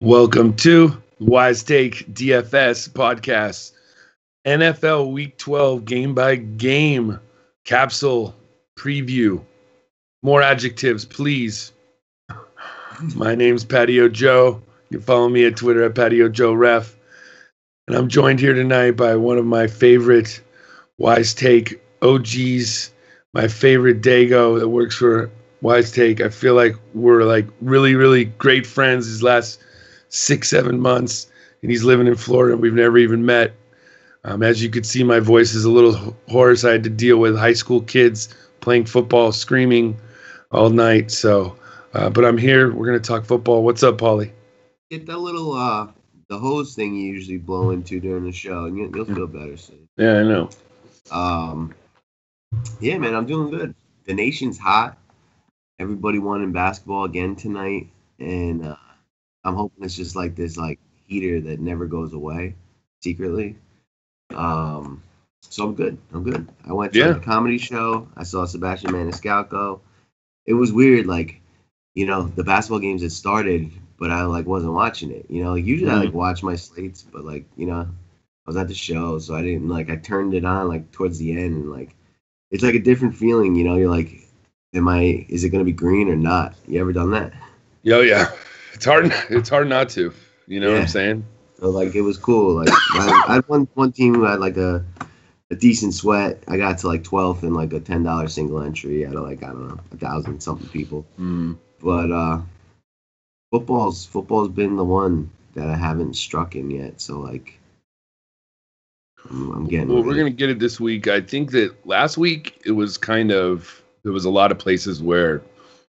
Welcome to Wise Take DFS podcast, NFL Week 12 game by game capsule preview. More adjectives, please. My name's Patio Joe. You can follow me at Twitter at Patio Joe Ref. And I'm joined here tonight by one of my favorite Wise Take OGs, my favorite Dago that works for Wise Take. I feel like we're like really, really great friends these last 6-7 months, and he's living in Florida. We've never even met. As you could see, my voice is a little hoarse. I had to deal with high school kids playing football, screaming all night. So, but I'm here. We're going to talk football. What's up, Paulie? Get that little the hose thing you usually blow into during the show, and you'll feel better soon. Yeah, I know. Yeah, man, I'm doing good. The nation's hot. Everybody won in basketball again tonight, and I'm hoping it's just like this heater that never goes away secretly. So I'm good. I went to a comedy show. I saw Sebastian Maniscalco. It was weird, the basketball games had started, but I wasn't watching it. Usually I watch my slates, but I was at the show, so I didn't I turned it on towards the end, and it's a different feeling. You're like, is it gonna be green or not? You ever done that? Yeah. It's hard not to. You know what I'm saying? So it was cool. I had one team who had a decent sweat. I got to 12th in a $10 single entry out of I don't know, 1,000 something people. But football's been the one that I haven't struck in yet. So I'm getting. Well, we're gonna get it this week. I think that last week it was there was a lot of places where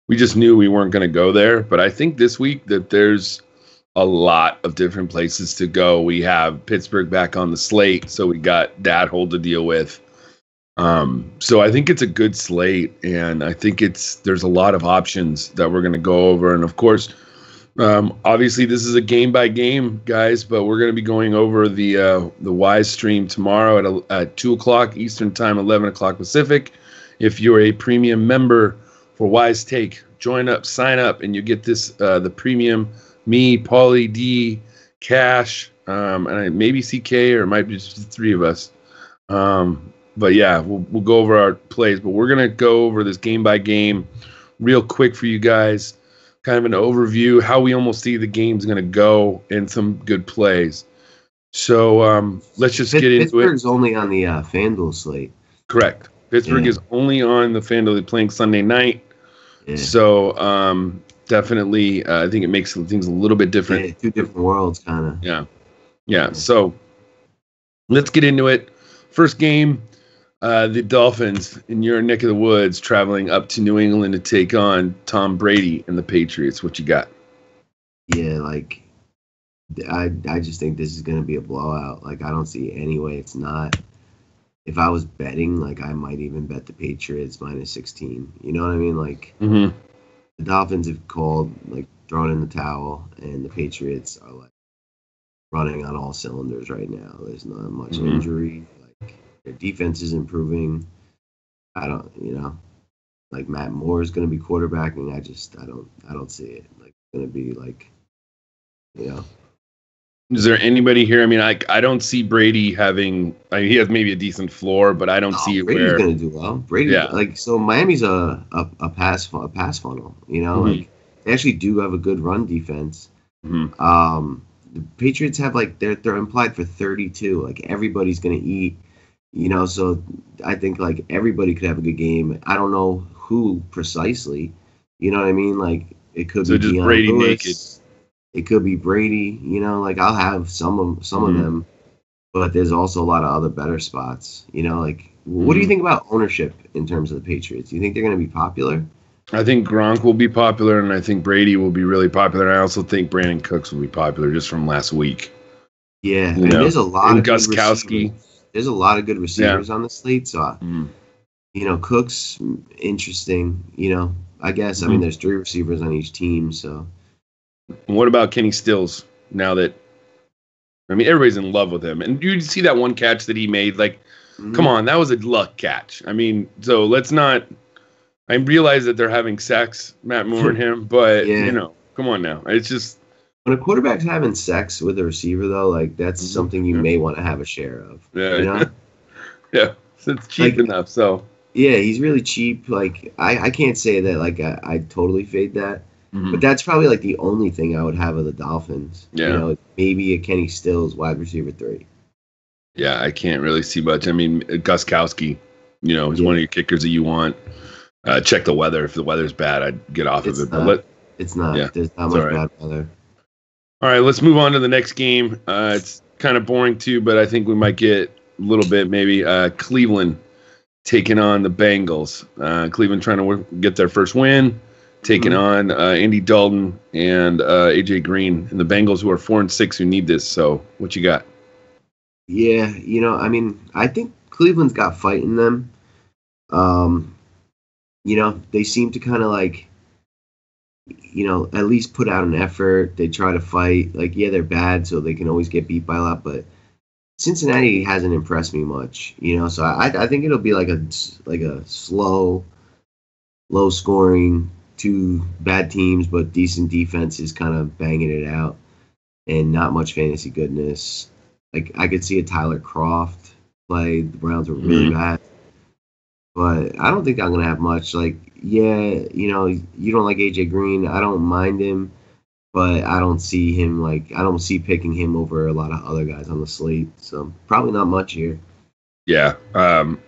we just knew we weren't going to go there. But I think this week that there's a lot of different places to go. We have Pittsburgh back on the slate, so we got that hole to deal with. So I think it's a good slate, and I think there's a lot of options that we're going to go over. And of course, obviously this is a game by game, guys, but we're going to be going over the Wise stream tomorrow at 2:00 Eastern time, 11:00 Pacific. If you're a premium member for Wise Take, join up, sign up, and you get this the premium. Me, Paulie D, Cash, and maybe CK, or it might be just the three of us. But yeah, we'll go over our plays, but we're gonna go over this game by game, real quick for you guys. Kind of an overview how we almost see the game's gonna go, and some good plays. So let's just get into it. Pittsburgh's only on the FanDuel slate. Correct. Pittsburgh is only on the FanDuel. They're playing Sunday night. Yeah. So definitely, I think it makes things a little bit different. Yeah, two different worlds, kind of. Yeah. So let's get into it. First game, the Dolphins in your neck of the woods, traveling up to New England to take on Tom Brady and the Patriots. What you got? Yeah, I just think this is going to be a blowout. I don't see any way it's not. If I was betting, I might even bet the Patriots -16. You know what I mean? The Dolphins have called, thrown in the towel, and the Patriots are, running on all cylinders right now. There's not much injury. Their defense is improving. I don't, Matt Moore is going to be quarterbacking. I don't see it. It's going to be, Is there anybody here? I mean, I don't see Brady having. He has maybe a decent floor, but I don't see it Brady's where going to do well. Brady, so Miami's a pass funnel. They actually do have a good run defense. The Patriots have they're implied for 32. Everybody's going to eat. So I think everybody could have a good game. I don't know who precisely. You know what I mean? It could be just Deion Brady Lewis. naked. It could be Brady, I'll have some of them, but there's also a lot of other better spots, What do you think about ownership in terms of the Patriots? Do you think they're going to be popular? I think Gronk will be popular, and I think Brady will be really popular. And I also think Brandon Cooks will be popular just from last week. Yeah, and there's a lot of Gostkowski. There's a lot of good receivers on the slate, so Cooks, interesting. I guess. I mean, there's 3 receivers on each team, so. What about Kenny Stills now that, everybody's in love with him. And you see that one catch that he made, come on, that was a luck catch. So let's not, I realize that they're having sex, Matt Moore and him, but, come on now. It's just, When a quarterback's having sex with a receiver, though, like that's Mhm. something you may want to have a share of. Yeah, You know, yeah. So it's cheap like enough. So yeah, he's really cheap. Like I can't say that like I totally fade that, but mhm. that's probably like the only thing I would have of the Dolphins. You Yeah, know, maybe a Kenny Stills wide receiver 3. yeah. I can't really see much. I mean, Guskowski, he's one Yeah, of your kickers that you want. Check the weather. If the weather's bad, I'd get off of it's it. But not. It's not. yeah, There's not it's all much right. bad weather. All right, let's move on to the next game. It's kind of boring too, but I think we might get a little bit maybe. Cleveland taking on the Bengals. Cleveland trying to get their first win, taking Mhm. on Andy Dalton and AJ Green and the Bengals, who are 4-6, who need this. So, what you got? Yeah, I mean, I think Cleveland's got fight in them. Um, they seem to kind of like, at least put out an effort. They try to fight. Like, yeah, they're bad, so they can always get beat by a lot. But Cincinnati hasn't impressed me much. So I think it'll be like a slow, low scoring, two bad teams but decent defenses kind of banging it out, and not much fantasy goodness. Like I could see a Tyler Croft play. The Browns are really Mm-hmm. bad. But I don't think I'm gonna have much. Like, yeah, you don't like AJ Green. I don't mind him, but I don't see him I don't see picking him over a lot of other guys on the slate. So probably not much here. Yeah,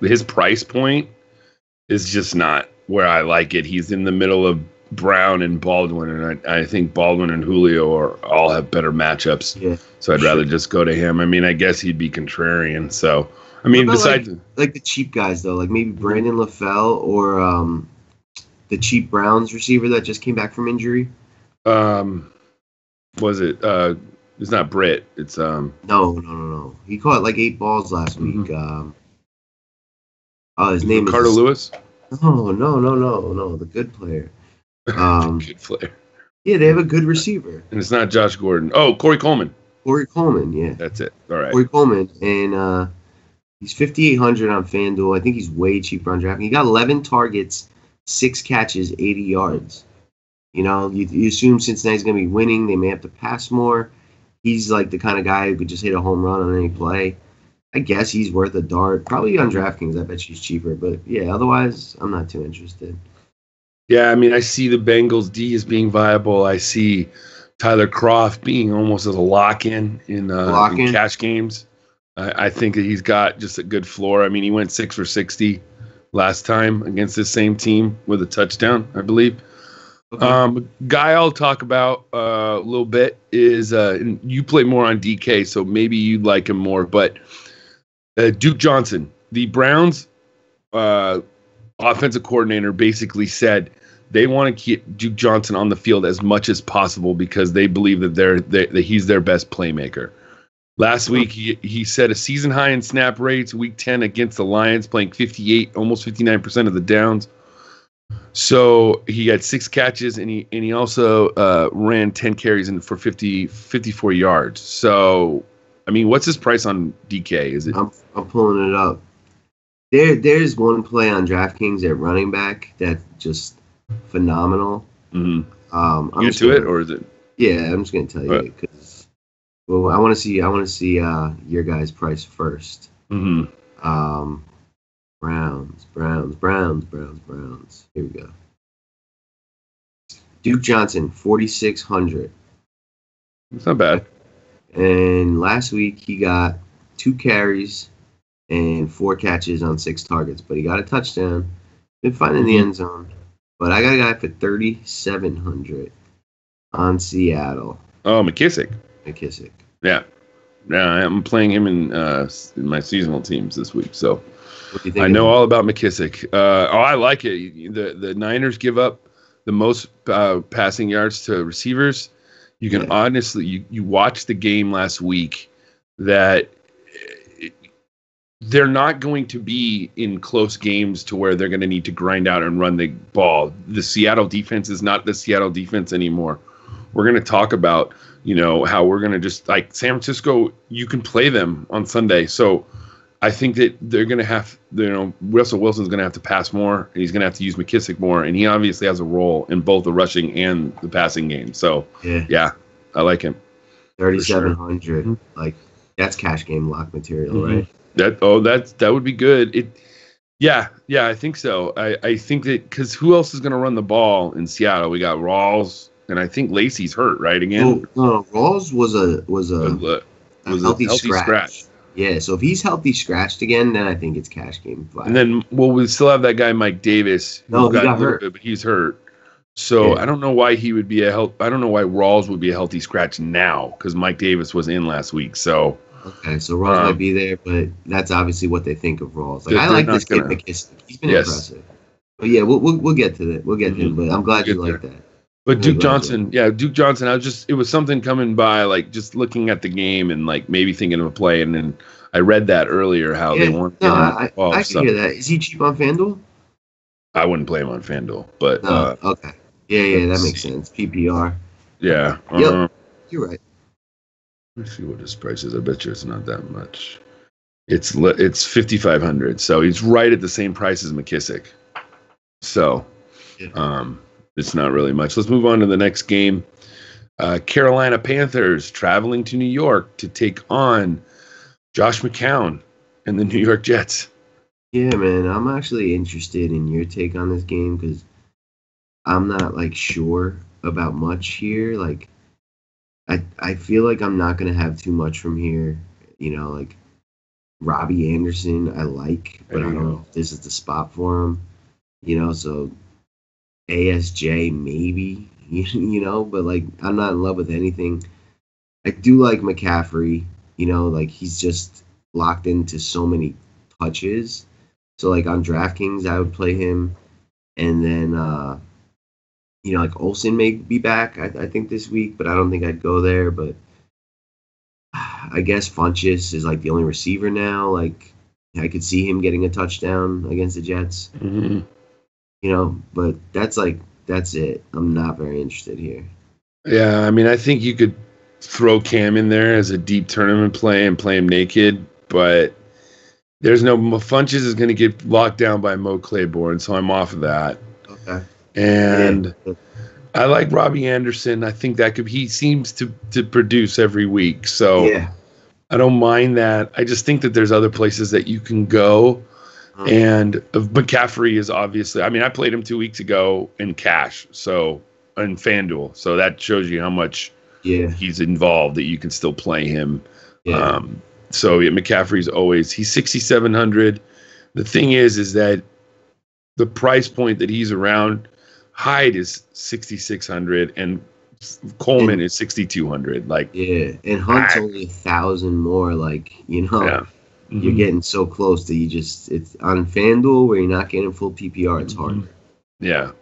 his price point is just not where I like it. He's in the middle of Brown and Baldwin, and I think Baldwin and Julio all have better matchups. Yeah, So I'd sure. rather just go to him. I mean, I guess he'd be contrarian. So, I What mean, about besides, like the cheap guys though? Like maybe Brandon LaFell or the cheap Browns receiver that just came back from injury. um, was it? It's not Britt. It's No. He caught like 8 balls last week. mhm. His Is it name Carter is Lewis? no, the good player. Um, Good player. yeah, they have a good receiver, And it's not Josh Gordon. Oh, Corey Coleman. Corey Coleman. Yeah, That's it. All right. Corey Coleman, and he's 5,800 on FanDuel. I think he's way cheaper on DraftKings. He got 11 targets, 6 catches, 80 yards. You assume Cincinnati's going to be winning. They may have to pass more. He's like the kind of guy who could just hit a home run on any play. I guess he's worth a dart. Probably on DraftKings. I bet she's cheaper. But yeah, otherwise, I'm not too interested. Yeah, I mean, I see the Bengals D as being viable. I see Tyler Croft being almost as a lock-in in cash games. I think that he's got just a good floor. I mean, he went 6 for 60 last time against this same team with a touchdown, I believe. Okay. Guy I'll talk about a little bit is and you play more on DK, so maybe you'd like him more. But Duke Johnson, the Browns offensive coordinator, basically said they want to keep Duke Johnson on the field as much as possible because they believe that he's their best playmaker. Last week, he set a season high in snap rates, week 10 against the Lions, playing 58, almost 59% of the downs. So he had 6 catches, and he also ran 10 carries for 54 yards. So, I mean, what's his price on DK? Is it? I'm pulling it up. There's one play on DraftKings at running back that's just phenomenal. Mm-hmm. I'm Get just to gonna, it, or is it? Yeah, I'm just gonna tell you because I want to see your guys' price first. Mm-hmm. Browns. Here we go. Duke Johnson, 4,600. It's not bad. And last week he got 2 carries and 4 catches on 6 targets, but he got a touchdown. Been finding the end zone. But I got a guy for 3,700 on Seattle. Oh, McKissick. Yeah. Yeah, I'm playing him in my seasonal teams this week, so What do you think? I know all about McKissick. I like it. The Niners give up the most passing yards to receivers. You can honestly, you watch the game last week that they're not going to be in close games to where they're going to need to grind out and run the ball. The Seattle defense is not the Seattle defense anymore. We're going to talk about, how we're going to just like San Francisco, you can play them on Sunday. So I think that they're going to have, Russell Wilson's going to have to pass more, and he's going to have to use McKissick more. And he obviously has a role in both the rushing and the passing game. So, yeah. I like him. 3,700. Sure. Like that's cash game lock material, Mm-hmm. right? That would be good. Yeah, I think so. I think that because who else is going to run the ball in Seattle? We got Rawls, and I think Lacey's hurt, right? Again, no, Rawls was a healthy scratch. Yeah, so if he's healthy scratched again, then I think it's cash game flag. And then, we still have that guy Mike Davis. No, he got hurt, but he's hurt. So I don't know why he would be I don't know why Rawls would be a healthy scratch now because Mike Davis was in last week. So okay, so Rawls might be there, but that's obviously what they think of Rawls. Like I like this kid McKissick. He's been impressive. But yeah, we'll get to that. We'll get to him. But I'm glad you like that. But Duke Johnson, Duke Johnson. it was something coming by, like just looking at the game and like maybe thinking of a play, and then I read that earlier how they want. No, I can hear that. Is he cheap on FanDuel? I wouldn't play him on FanDuel, but okay. Yeah, that makes sense. PPR. Yeah. Yep. You're right. Let's see what his price is. I bet you it's not that much. It's 5,500, so he's right at the same price as McKissick. So, it's not really much. Let's move on to the next game. Carolina Panthers traveling to New York to take on Josh McCown and the New York Jets. Yeah, man, I'm actually interested in your take on this game because I'm not like sure about much here. Like, I feel like I'm not gonna have too much from here. You know, like Robbie Anderson, I like, but I don't know if this is the spot for him. You know, so ASJ maybe. You know, but like I'm not in love with anything. I do like McCaffrey. You know, like he's just locked into so many touches. So like on DraftKings, I would play him, and then you know, like Olsen may be back, I think this week, but I don't think I'd go there. But I guess Funchess is like the only receiver now. Like I could see him getting a touchdown against the Jets. Mm-hmm. You know, but that's it. I'm not very interested here. Yeah, I mean, I think you could throw Cam in there as a deep tournament play and play him naked, but there's no Funchess is going to get locked down by Mo Claiborne, so I'm off of that. Okay. And I like Robbie Anderson. I think he seems to produce every week, so I don't mind that. I just think that there's other places that you can go. And McCaffrey is obviously, I mean, I played him 2 weeks ago in cash, so in FanDuel. So that shows you how much he's involved that you can still play him. Yeah. McCaffrey's he's 6,700. The thing is that the price point that he's around, Hyde is 6,600 and Coleman is 6,200. Like, and Hunt's only 1,000 more. Like, you know. You're getting so close that it's on FanDuel where you're not getting full PPR. It's hard. Yeah.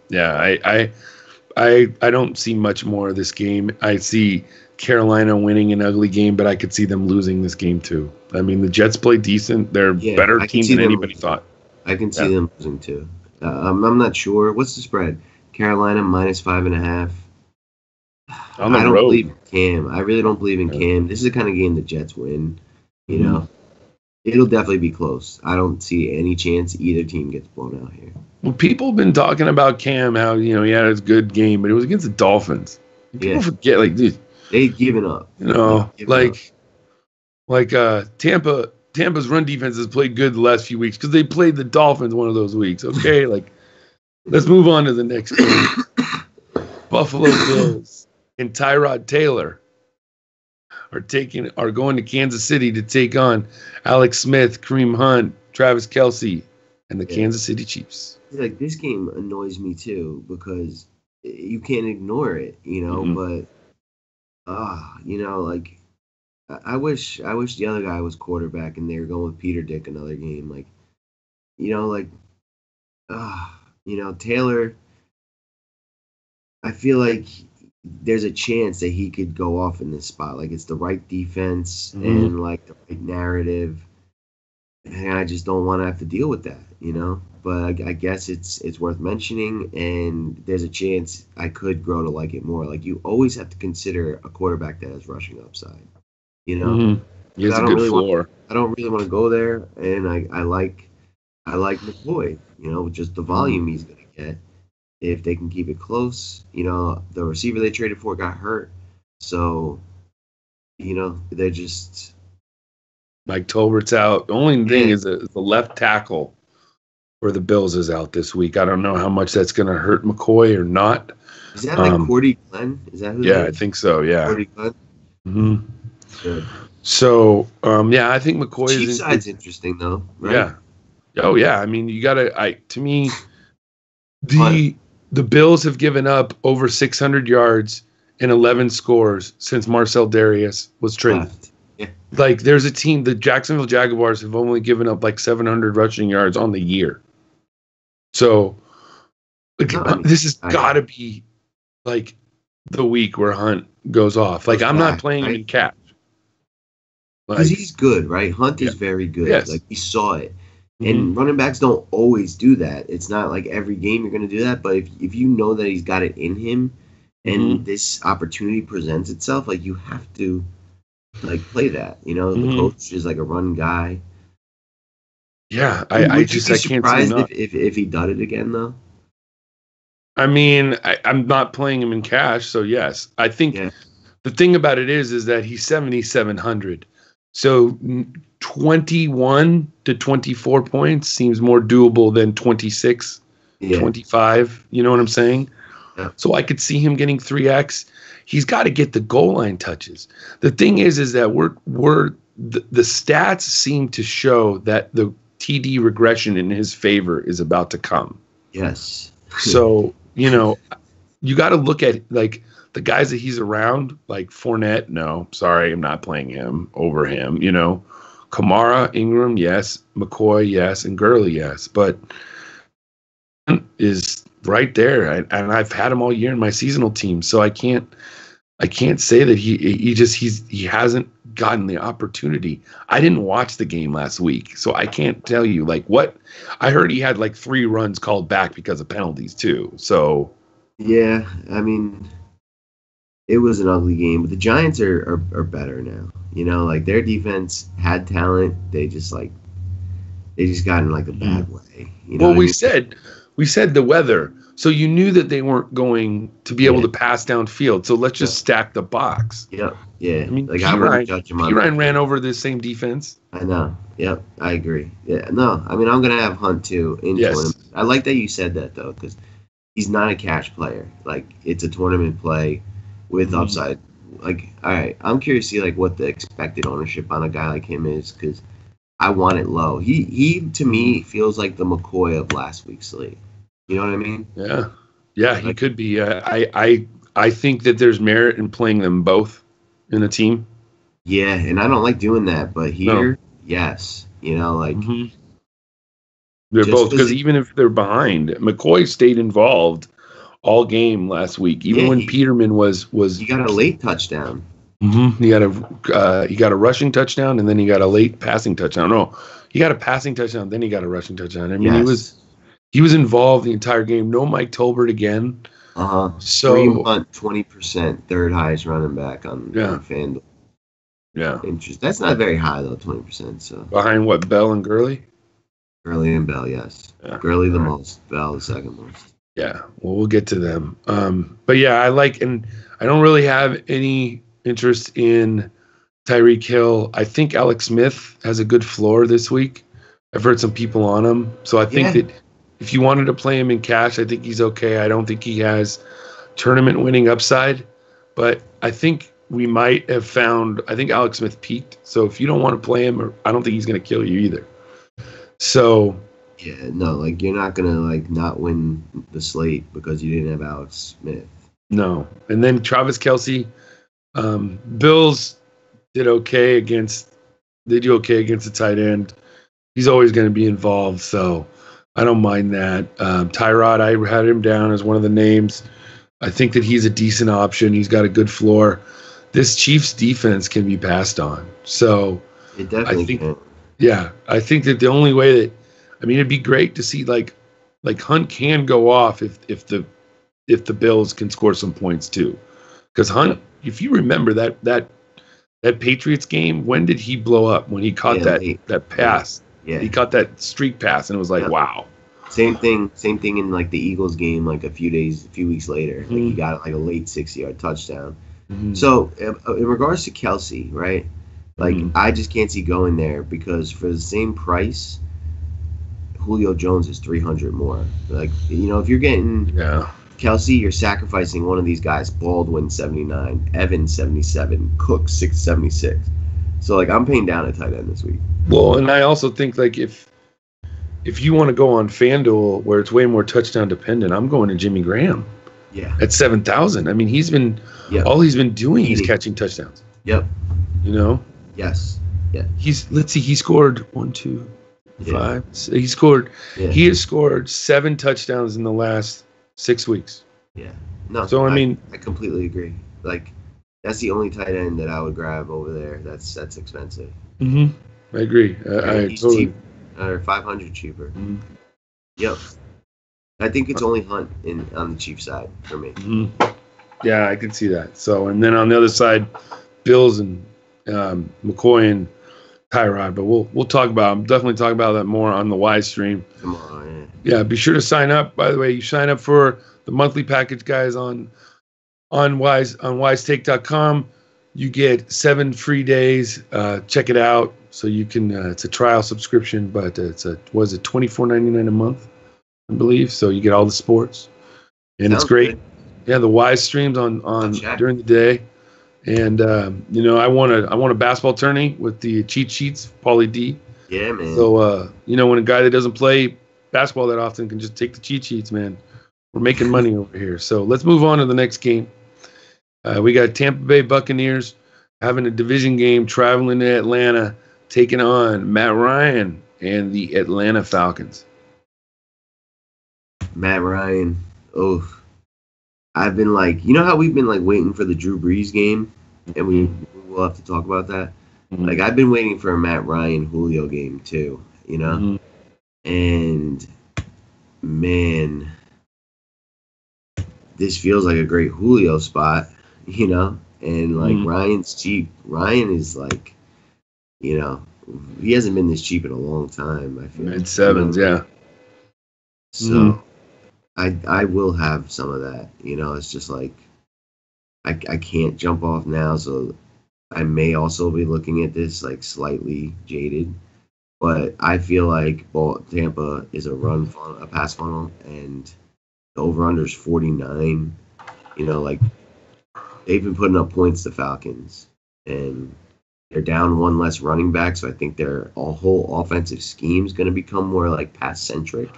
I don't see much more of this game. I see Carolina winning an ugly game, but I could see them losing this game too. I mean, the Jets play decent. They're a better team than anybody thought. I can see them losing too. I'm not sure. What's the spread? Carolina -5.5. I don't believe in Cam. I really don't believe in Cam. This is the kind of game the Jets win. You know. It'll definitely be close. I don't see any chance either team gets blown out here. Well, people have been talking about Cam, how, you know, he had his good game, but it was against the Dolphins. People forget, like, dude. They've given up. You know, Tampa's run defense has played good the last few weeks because they played the Dolphins one of those weeks. Okay, like, let's move on to the next game. Buffalo Bills and Tyrod Taylor are going to Kansas City to take on Alex Smith, Kareem Hunt, Travis Kelce, and the Kansas City Chiefs. Like, this game annoys me too because you can't ignore it, you know. But you know, like I wish the other guy was quarterback and they were going with Peter Dick another game. Like, you know, like you know, Taylor. I feel like there's a chance that he could go off in this spot. Like, it's the right defense and like the right narrative, and I just don't want to have to deal with that, you know. But I guess it's worth mentioning, and there's a chance I could grow to like it more. Like, you always have to consider a quarterback that has rushing upside, you know. He has a good floor. I don't really want to go there, and I like McCoy, you know, just the volume he's gonna get. If they can keep it close, you know, the receiver they traded for got hurt. So, they're just Mike Tolbert's out. The only thing yeah. is the left tackle for the Bills is out this week. I don't know how much that's going to hurt McCoy or not. Is that like Cordy Glenn? Is that who? Yeah, I think so. Yeah. Cordy Glenn. Mm-hmm. Good. So, I think McCoy is. Chiefs side's interesting though, right? Yeah. Oh yeah. I mean, you gotta. To me, the Bills have given up over 600 yards and 11 scores since Marcel Darius was traded. Yeah. Like, there's a team, the Jacksonville Jaguars have only given up like 700 rushing yards on the year. So, this has got to be like the week where Hunt goes off. Like, I'm not playing him in cash. Because he's good, right? Hunt is very good. Yes. Like, we saw it. And running backs don't always do that. It's not like every game you're going to do that. But if you know that he's got it in him and this opportunity presents itself, like, you have to, like, play that. The coach is like a run guy. Yeah, I can't see surprised if he done it again, though. I mean, I'm not playing him in cash, so yes. I think the thing about it is that he's 7,700. So 21 to 24 points seems more doable than 26, 25. You know what I'm saying? Yeah. So I could see him getting 3x. He's got to get the goal line touches. The thing is that the stats seem to show that the TD regression in his favor is about to come. Yes. So, you got to look at like the guys that he's around, like Fournette. No, sorry, I'm not playing him over him. Kamara, Ingram, yes. McCoy, yes. And Gurley, yes. But is right there, and I've had him all year in my seasonal team, so I can't say that he hasn't gotten the opportunity. I didn't watch the game last week, so I can't tell you like what I heard. He had like 3 runs called back because of penalties too. So yeah, I mean, it was an ugly game, but the Giants are better now. Like their defense had talent. They just got in like a bad way. Well, we said the weather. So you knew that they weren't going to be able to pass downfield. So let's just stack the box. Yep. Yeah. I mean, like I wouldn't judge him on Ryan ran over the same defense. I know. Yep. I agree. Yeah. No. I mean, I'm gonna have Hunt too in tournament. I like that you said that though, because he's not a cash player. Like it's a tournament play with upside. Like, all right, I'm curious to see like what the expected ownership on a guy like him is, because I want it low. He to me feels like the McCoy of last week's slate. You know what I mean? Yeah, he could be. I think that there's merit in playing them both in a team. Yeah, and I don't like doing that, but here, yes, like they're both, because even if they're behind, McCoy stayed involved all game last week, even when Peterman was. He got a late touchdown. He got a rushing touchdown, and then he got a late passing touchdown. No, he got a passing touchdown, then he got a rushing touchdown. I mean, he was involved the entire game. No Mike Tolbert again. So Kareem Hunt, 20%, third highest running back on FanDuel. Yeah, interesting. That's not very high though, 20%. So behind what, Bell and Gurley? Gurley and Bell, yes. Yeah. Gurley the most, Bell the second most. Yeah, well, we'll get to them. But yeah, and I don't really have any interest in Tyreek Hill. I think Alex Smith has a good floor this week. I've heard some people on him, so I think that if you wanted to play him in cash, I think he's okay. I don't think he has tournament winning upside, but I think we might have found. I think Alex Smith peaked. So if you don't want to play him, I don't think he's going to kill you either. So. Yeah, no, like you're not gonna like not win the slate because you didn't have Alex Smith. No, and then Travis Kelce, Bills did okay against. They do okay against the tight end. He's always going to be involved, so I don't mind that. Tyrod, I had him down as one of the names. I think that he's a decent option. He's got a good floor. This Chiefs defense can be passed on, so it definitely can. Yeah, I think that the only way that. I mean, it'd be great to see like Hunt can go off if the Bills can score some points too, because Hunt, if you remember that Patriots game, when did he blow up? When he caught that pass, he caught that streak pass, and it was like wow. Same thing in like the Eagles game, like a few weeks later, like he got like a late 6-yard touchdown. So in regards to Kelsey, right? Like I just can't see going there because for the same price, Julio Jones is 300 more. Like if you're getting Kelsey, you're sacrificing one of these guys. Baldwin 79, Evans 77, Cook 676. So like I'm paying down a tight end this week. Well, and I also think like if you want to go on FanDuel where it's way more touchdown dependent, I'm going to Jimmy Graham. Yeah. At 7,000. I mean, all he's been doing is catching touchdowns. Yep. Yes. Yeah. He scored 1, 2, 5. He has scored 7 touchdowns in the last 6 weeks. Yeah. No. So I completely agree. Like that's the only tight end that I would grab over there. That's expensive. I agree. He's totally cheap, or 500 cheaper. Yep. I think it's only Hunt on the Chiefs side for me. Yeah, I can see that. So, and then on the other side, Bills and McCoy and Tyrod. But we'll talk about. I'm definitely talking about that more on the Wise stream. Tomorrow, yeah. Be sure to sign up. By the way, you sign up for the monthly package, guys, on wisetake.com. You get 7 free days. Check it out. So you can. It's a trial subscription, but it's $24.99 a month. I believe so. You get all the sports, and Sounds it's great. Good. Yeah, the Wise streams on during the day, and I won a basketball tourney with the cheat sheets, Paulie D. Yeah, man. So when a guy that doesn't play basketball that often can just take the cheat sheets, man, we're making money over here. So let's move on to the next game. We got Tampa Bay Buccaneers having a division game, traveling to Atlanta, taking on Matt Ryan and the Atlanta Falcons. Matt Ryan. Oh, I've been like, how we've been like waiting for the Drew Brees game, and we'll have to talk about that. Like I've been waiting for a Matt Ryan Julio game too, and man, this feels like a great Julio spot, and like Ryan's cheap. Ryan is like, he hasn't been this cheap in a long time. I feel mid-sevens, yeah. So. I will have some of that. It's just like I can't jump off now, so I may also be looking at this like slightly jaded. But I feel like Tampa is a pass funnel, and the over/under is 49. Like they've been putting up points to Falcons, and they're down one less running back, so I think their whole offensive scheme is going to become more like pass centric.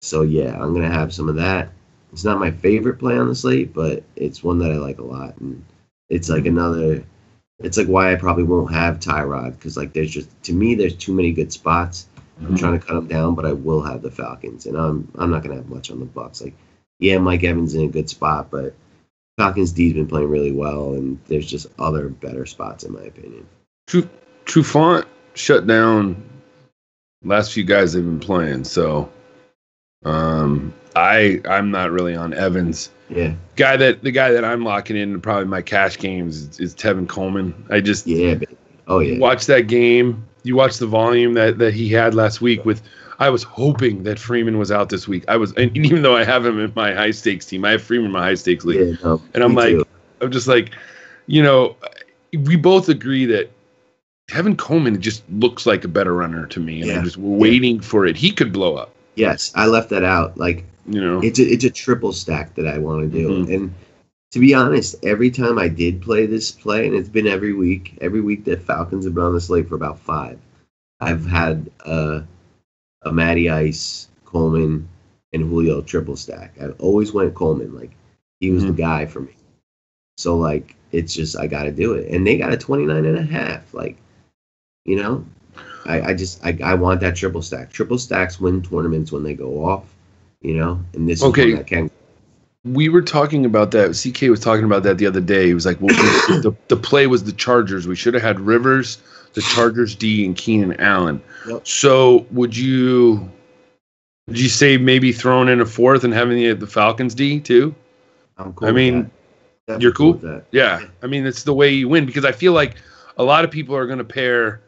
So, yeah, I'm going to have some of that. It's not my favorite play on the slate, but it's one that I like a lot. And it's like it's like why I probably won't have Tyrod, because like there's too many good spots. I'm trying to cut them down, but I will have the Falcons. And I'm not going to have much on the Bucs. Like, yeah, Mike Evans in a good spot, but Falcons D's been playing really well, and there's just other better spots in my opinion. Trufant shut down last few guys they've been playing, so... I'm not really on Evans. Yeah. The guy that I'm locking in probably my cash games is Tevin Coleman. You watch that game. You watch the volume that he had last week I was hoping that Freeman was out this week. And even though I have him in my high stakes team, I have Freeman in my high stakes league. Yeah, no, and I'm just like, we both agree that Tevin Coleman just looks like a better runner to me. And I'm just waiting for it. He could blow up. Yes, I left that out. Like, it's a triple stack that I want to do. And to be honest, every time I did play this play, and it's been every week that Falcons have been on the slate for about 5, I've had a Matty Ice, Coleman, and Julio triple stack. I always went Coleman. Like, he was the guy for me. So, like, it's just, I got to do it. And they got a 29.5. Like, I want that triple stack. Triple stacks win tournaments when they go off, and this is one that can. We were talking about that. CK was talking about that the other day. He was like, well, the play was the Chargers. We should have had Rivers, the Chargers D, and Keenan Allen. Yep. So would you say maybe throwing in a fourth and having the Falcons D too? I'm cool with that. You're cool with that? Yeah. I mean, it's the way you win, because I feel like a lot of people are going to pair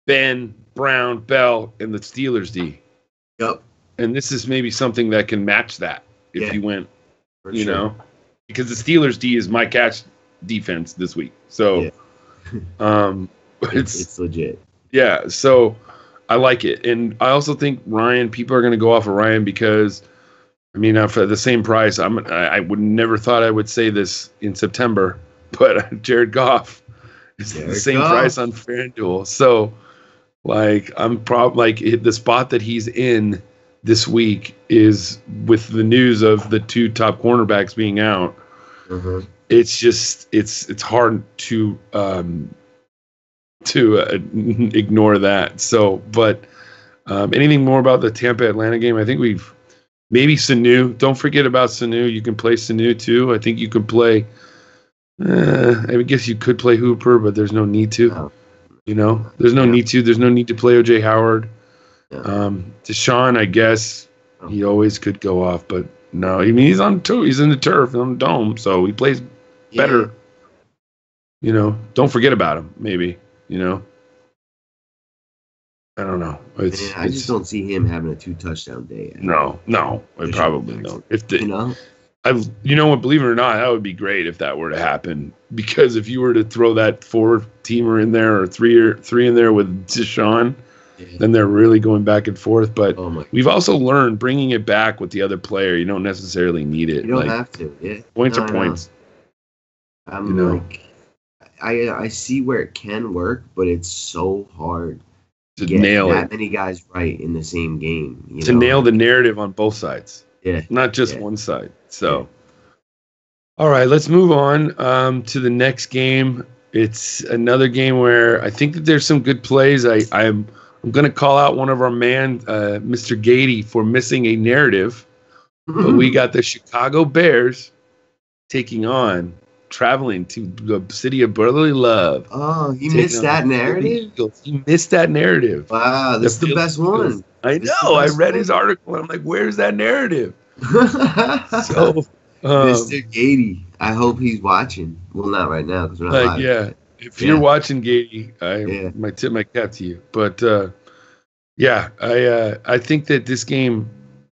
Ben, Brown, Bell, and the Steelers D. Yep. And this is maybe something that can match that if you went, because the Steelers D is my catch defense this week. So, it's legit. Yeah, so I like it. And I also think Ryan, people are going to go off of Ryan because, I mean, for the same price, I would never thought I would say this in September, but Jared Goff is the same price on FanDuel. So, like, the spot that he's in this week is with the news of the two top cornerbacks being out. Mm-hmm. It's just it's hard to ignore that. So, but anything more about the Tampa Atlanta game? I think maybe Sanu. Don't forget about Sanu. You can play Sanu too. I think you can play. I guess you could play Hooper, but there's no need to. No. You know, there's no need to. There's no need to play OJ Howard. Yeah. Deshaun, I guess he always could go off, but no. I mean, he's in the turf, on the dome, so he plays better. You know, don't forget about him. Maybe. You know, I don't know. I just don't see him having a 2-touchdown day. No, I probably don't. You know, what? Believe it or not, that would be great if that were to happen. Because if you were to throw that 4-teamer in there or three in there with Deshaun, then they're really going back and forth. But we've also learned bringing it back with the other player, you don't necessarily need it. You don't have to. Yeah, points are points. I see where it can work, but it's so hard to nail that many guys right in the same game. Nail the narrative on both sides. Yeah. Not just one side. So, all right, let's move on to the next game. It's another game where I think that there's some good plays. I'm going to call out one of our Mr. Gady, for missing a narrative. But we got the Chicago Bears traveling to the city of brotherly love. Oh, he missed that narrative? He missed that narrative. Wow, that's the best one. I know. I read his article, and I'm like, where's that narrative? So, Mr. Gady, I hope he's watching. Well, not right now because we're not live. Yeah, if you're watching Gady, I might tip my cap to you. But I think that this game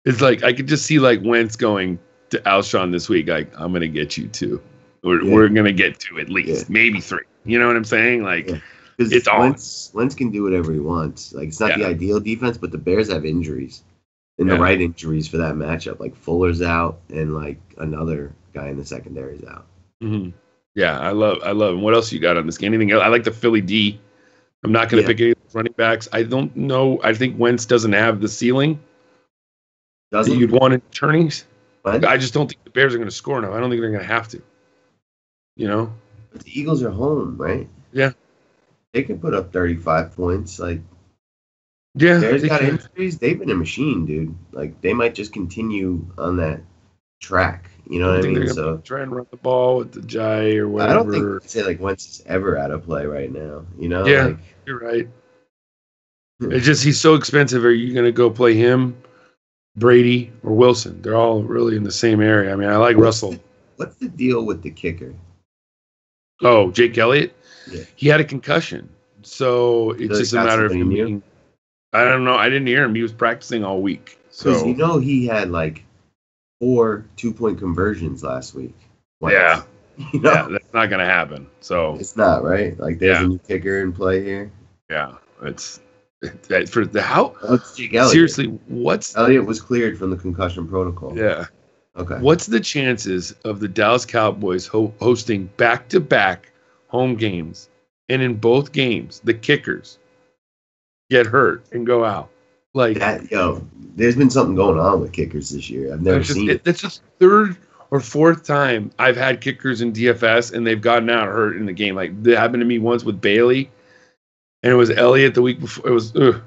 is like, I could just see like Wentz going to Alshon this week. Like, I'm gonna get you two. We're gonna get two at least, maybe three. You know what I'm saying? Like, it's on. Wentz can do whatever he wants. Like, it's not the ideal defense, but the Bears have injuries. And the right injuries for that matchup, like Fuller's out, and like another guy in the secondary is out. Mm-hmm. Yeah, I love. And what else you got on this game? Anything else? I like the Philly D. I'm not going to pick any running backs. I don't know. I think Wentz doesn't have the ceiling that you'd want in attorneys. I just don't think the Bears are going to score now. I don't think they're going to have to. You know, but the Eagles are home, right? Yeah, they can put up 35 points. Like. Yeah, Bears got injuries. They've been a machine, dude. Like, they might just continue on that track. You know what I mean? So try and run the ball with the Jai or whatever. I don't think you could say like Wentz is ever out of play right now. You know? Yeah, you're right. It's just he's so expensive. Are you going to go play him, Brady, or Wilson? They're all really in the same area. I mean, I like Russell. What's the deal with the kicker? Oh, Jake Elliott? Yeah. He had a concussion, so it's just a matter of him being. I don't know. I didn't hear him. He was practicing all week. Because he had like 4 2-point conversions last week. Yeah. That's not going to happen. So it's not, right? Like, there's a new kicker in play here. Yeah. It's for the how. It's Jake Elliott. Seriously, Elliott was cleared from the concussion protocol. Yeah. Okay. What's the chances of the Dallas Cowboys hosting back-to-back home games, and in both games the kickers get hurt and go out? Like that, there's been something going on with kickers this year. I've never seen it. It's just third or fourth time I've had kickers in DFS and they've gotten out hurt in the game. Like, that happened to me once with Bailey, and it was Elliott the week before. It was That's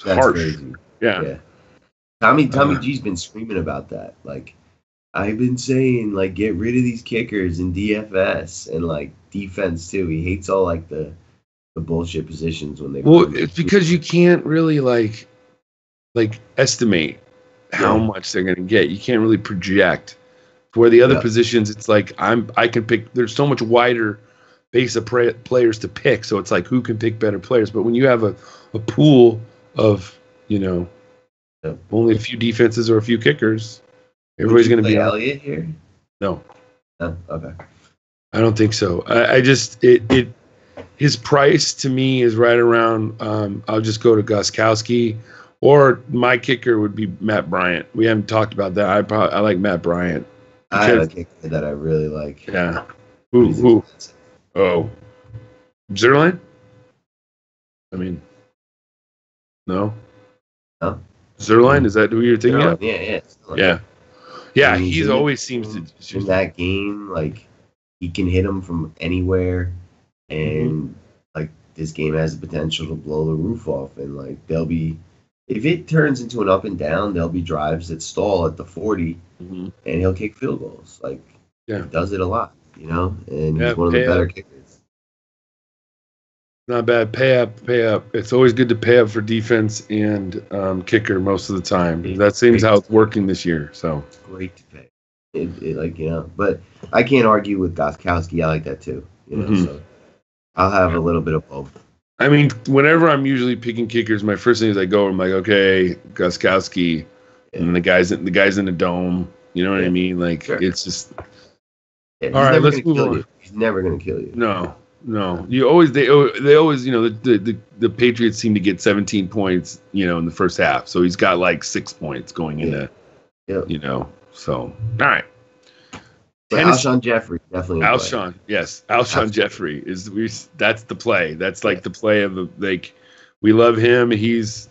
harsh. Crazy. Yeah. Tommy G's been screaming about that. Like, I've been saying, like, get rid of these kickers in DFS and like defense too. He hates all like the bullshit positions when they. Well, it's because you can't really like estimate how much they're going to get. You can't really project. For the other positions, it's like I can pick. There's so much wider base of players to pick, so it's like who can pick better players. But when you have a pool of only a few defenses or a few kickers, everybody's going to be Elliott here. No. Oh, okay. I don't think so. I just his price to me is right around. I'll just go to Gostkowski, or my kicker would be Matt Bryant. We haven't talked about that. I like Matt Bryant. I have a kicker that I really like. Yeah. Who? Oh, Zerline? I mean, no. No. Zerline, is that who you're thinking of? Yeah. Yeah, he's always seems to in that game, like he can hit them from anywhere, and like this game has the potential to blow the roof off, and like there'll be, if it turns into an up and down, there'll be drives that stall at the 40, and he'll kick field goals. Like he does it a lot, you know, and he's one of the better kickers. Not bad. Pay up. It's always good to pay up for defense and kicker most of the time. That seems how it's working this year. So great to pay. Like, you know, but I can't argue with Gostkowski. I like that too. You know, so I'll have a little bit of both. I mean, whenever I'm usually picking kickers, my first thing is I go, I'm like, okay, Gostkowski, and the guys in the dome. You know what I mean? Like it's just. All right, let's move on. He's never gonna kill you. No. They always, you know, the Patriots seem to get 17 points, you know, in the first half. So he's got like 6 points going into, you know. So all right. Alshon Jeffrey definitely. Alshon, yes, Alshon Jeffrey that's the play. That's like the play of the like. We love him. He's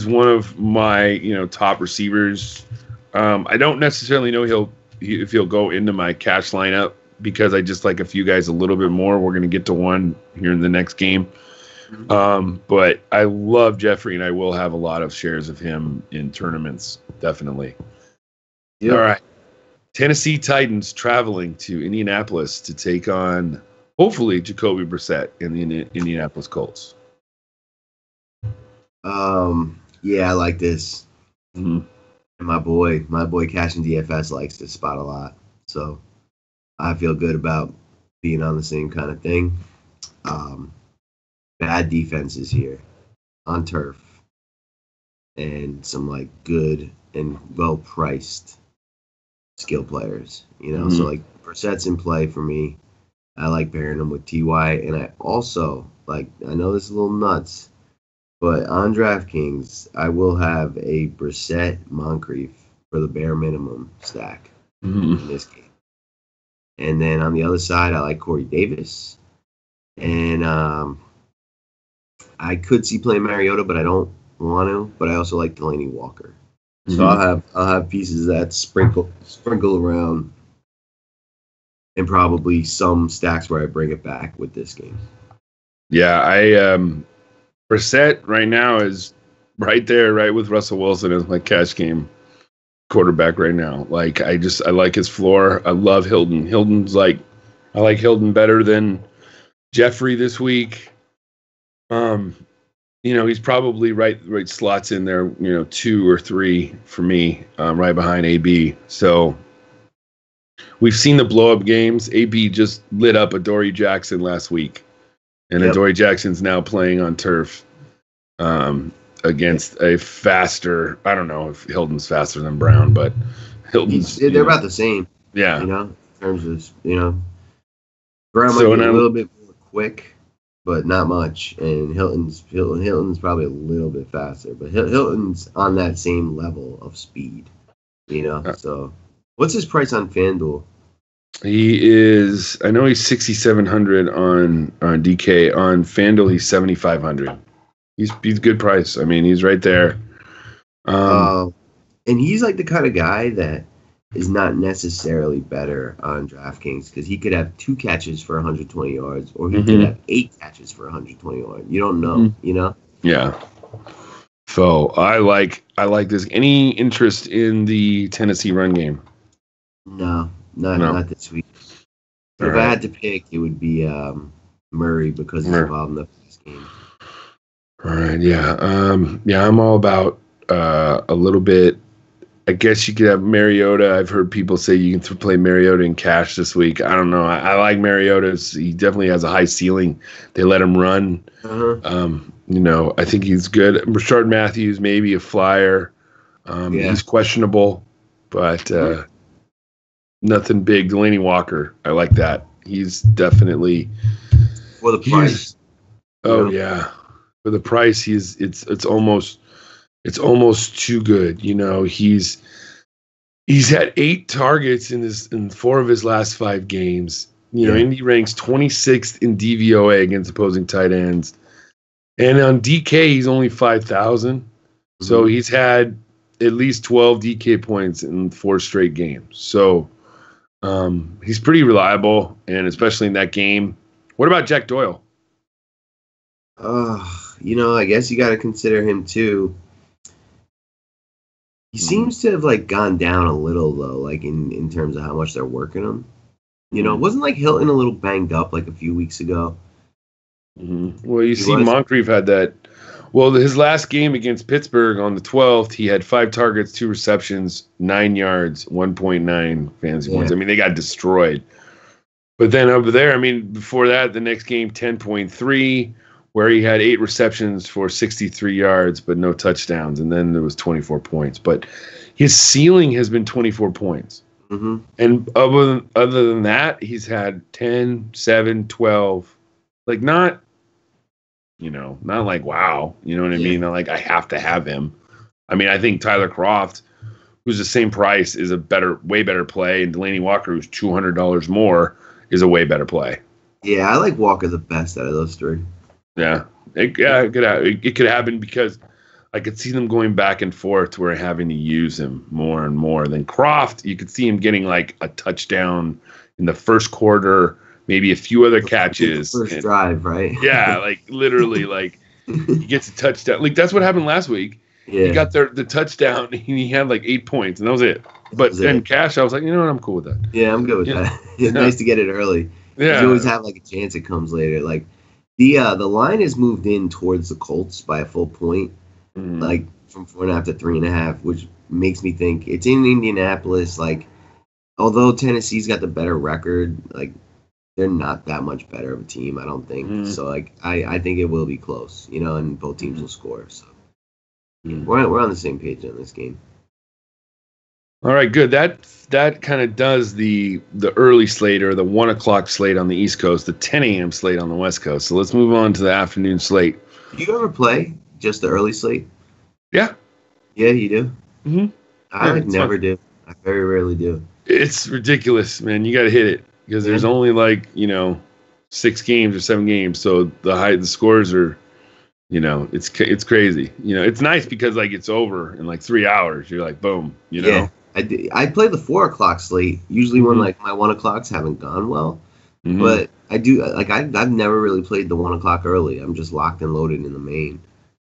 one of my, you know, top receivers. I don't necessarily know if he'll go into my cash lineup, because I just like a few guys a little bit more. We're going to get to one here in the next game. But I love Jeffrey, and I will have a lot of shares of him in tournaments, definitely. Yep. All right. Tennessee Titans traveling to Indianapolis to take on, hopefully, Jacoby Brissett in the Indianapolis Colts. Yeah, I like this. And my boy Cash and DFS likes this spot a lot. So I feel good about being on the same kind of thing. Bad defenses here on turf, and some like good and well priced skill players. You know, so like Brissett's in play for me. I like pairing him with Ty, and I also like. I know this is a little nuts, but on DraftKings, I will have a Brissett Moncrief for the bare minimum stack in this game. And then on the other side, I like Corey Davis. And I could see playing Mariota, but I don't want to. But I also like Delaney Walker. So I'll have pieces that sprinkle around, and probably some stacks where I bring it back with this game. Yeah, Brissett right now is right there, right with Russell Wilson as my cash game quarterback right now. Like I like his floor. I love Hilton. I like Hilton better than Jeffrey this week. You know, he's probably right slots in there, you know, 2 or 3 for me, right behind AB. So we've seen the blow up games. AB just lit up Adoree Jackson last week, and Adoree Jackson's now playing on turf. Against a faster, I don't know if Hilton's faster than Brown, but they're about the same. Yeah. You know, in terms of, you know, Brown might be a little bit more quick, but not much. And Hilton's probably a little bit faster, but Hilton's on that same level of speed, you know. So what's his price on FanDuel? He is, I know he's 6,700 on DK. On FanDuel, he's 7,500. He's good price. I mean, he's right there. And he's like the kind of guy that is not necessarily better on DraftKings, because he could have 2 catches for 120 yards, or he could have 8 catches for 120 yards. You don't know, you know? Yeah. So I like this. Any interest in the Tennessee run game? No, not this week. If I had to pick, it would be Murray, because he's involved in the first game. All right, yeah. I'm all about a little bit. I guess you could have Mariota. I've heard people say you can play Mariota in cash this week. I don't know. I like Mariota's. He definitely has a high ceiling. They let him run. You know, I think he's good. Rashard Matthews, maybe a flyer. He's questionable, but nothing big. Delaney Walker, I like that. He's definitely for the price. Oh yeah, for the price, it's almost too good. He's had 8 targets in 4 of his last 5 games. Indy ranks 26th in DVOA against opposing tight ends, and on DK he's only 5,000. Mm-hmm. So he's had at least 12 DK points in 4 straight games. So he's pretty reliable, and especially in that game. What about Jack Doyle? I guess you got to consider him too. He seems to have gone down a little though, in terms of how much they're working him. Wasn't Hilton a little banged up a few weeks ago? Mm-hmm. Well, you see, Moncrief had that. Well, his last game against Pittsburgh on the 12th, he had 5 targets, 2 receptions, 9 yards, 1.9 fantasy points. I mean, they got destroyed. But then over there, before that, the next game, 10.3, where he had 8 receptions for 63 yards, but no touchdowns. And then there was 24 points. But his ceiling has been 24 points. Mm-hmm. And other than that, he's had 10, 7, 12. Not wow. You know what I mean? Not I have to have him. I think Tyler Kroft, who's the same price, is way better play. And Delaney Walker, who's $200 more, is a way better play. Yeah, I like Walker the best out of those 3. Yeah. It could happen because I could see them going back and forth to where having to use him more and more. Than Kroft, you could see him getting a touchdown in the first quarter, maybe a few other catches. First drive, right? Yeah, literally, he gets a touchdown. That's what happened last week. Yeah. He got the touchdown, and he had 8 points, and that was it. But then Cash, I was like, you know what, I'm cool with that. Yeah, I'm good with that. It's nice to get it early. Yeah. You always have a chance it comes later. The line is moved in towards the Colts by a full point, from 4.5 to 3.5, which makes me think it's in Indianapolis. Although Tennessee's got the better record, they're not that much better of a team, I don't think. Mm-hmm. So I think it will be close, and both teams will score. So we're on the same page on this game. All right, good. That kind of does the early slate, or the 1 o'clock slate on the East Coast, the 10 a.m. slate on the West Coast. So let's move on to the afternoon slate. Do you ever play just the early slate? Yeah. Yeah, you do? Mm-hmm. I never do. I very rarely do. It's ridiculous, man. You got to hit it because there's only 6 games or 7 games. So the scores are, it's crazy. It's nice because it's over in 3 hours. You're boom, Yeah. I play the 4 o'clock slate usually when my 1 o'clocks haven't gone well, but I do I've never really played the 1 o'clock early. I'm just locked and loaded in the main.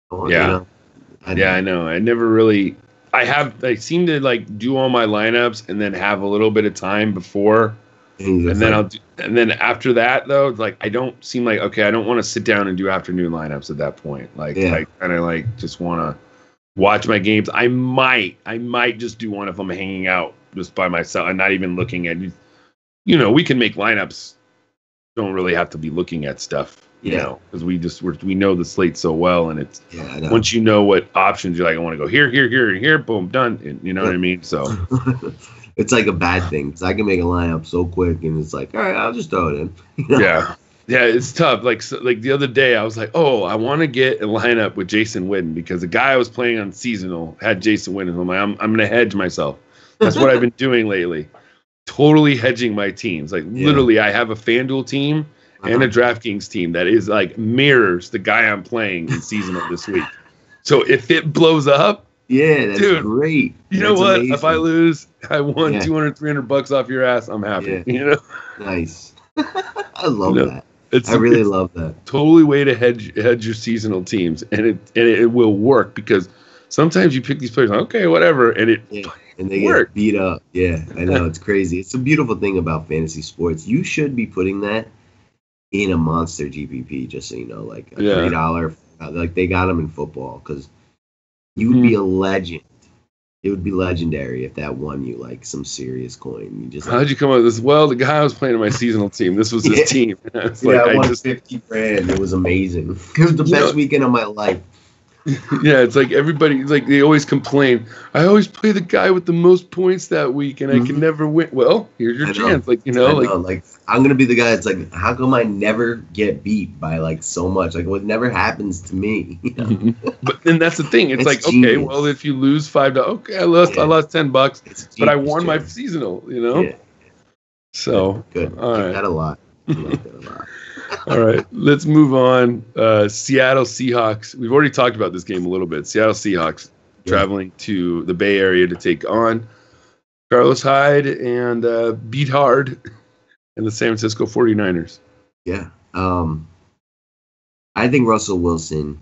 I know. I never really. I seem to do all my lineups and then have a little bit of time before, and then and then after that though, it's I don't seem okay. I don't want to sit down and do afternoon lineups at that point. I kind of just want to watch my games. I might just do one if I'm hanging out just by myself and not even looking at. We can make lineups. Don't really have to be looking at stuff. Because we know the slate so well, and it's once you know what options you're I want to go here, boom, done. And you know what I mean? So it's a bad thing because I can make a lineup so quick, and it's all right, I'll just throw it in. Yeah, it's tough. The other day, I was I want to get a lineup with Jason Witten because the guy I was playing on seasonal had Jason Witten. I'm going to hedge myself. That's what I've been doing lately. Totally hedging my teams. Literally, I have a FanDuel team and a DraftKings team that is mirrors the guy I'm playing in seasonal this week. So if it blows up, that's great. You know what? Amazing. If I lose, I won $200, $300 off your ass. I'm happy. Nice. I love that. I really love that. Totally way to hedge your seasonal teams, and it will work because sometimes you pick these players. Okay, whatever, and they get beat up. Yeah, I know, it's crazy. It's a beautiful thing about fantasy sports. You should be putting that in a monster GPP, just so you know, a $3, they got them in football, because you would be a legend. It would be legendary if that won you some serious coin. How'd you come up with this? Well, the guy I was playing on my seasonal team, this was his team. I won $50,000. It was amazing. It was the best weekend of my life. Yeah, it's like everybody. It's like they always complain. I always play the guy with the most points that week, and I can never win. Well, here's your chance. Like I know, like I'm gonna be the guy that's like, how come I never get beat by like so much? Like what never happens to me. You know? But then that's the thing. It's like, genius. okay, well, if you lose $5, okay, I lost $10, but I won my seasonal. You know. Yeah. So good. All right. That a lot. I like that a lot. All right, let's move on. Seattle Seahawks. We've already talked about this game a little bit. Seattle Seahawks traveling to the Bay Area to take on Carlos Hyde and Beat Hard and the San Francisco 49ers. Yeah. I think Russell Wilson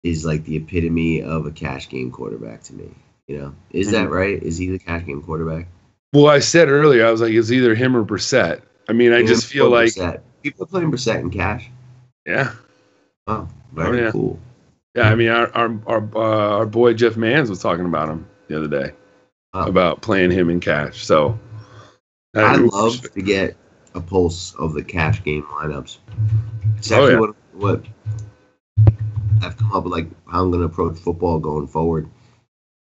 is like the epitome of a cash game quarterback to me. You know, is that right? Is he the cash game quarterback? Well, I said earlier, I was like, it's either him or Brissett. I mean, I just feel like Brissett. People are playing Brissett in cash. Yeah. Oh, very cool. Yeah, I mean, our boy Jeff Mans was talking about him the other day about playing him in cash. So I love to get a pulse of the cash game lineups. It's actually what I've come up with, like how I'm going to approach football going forward,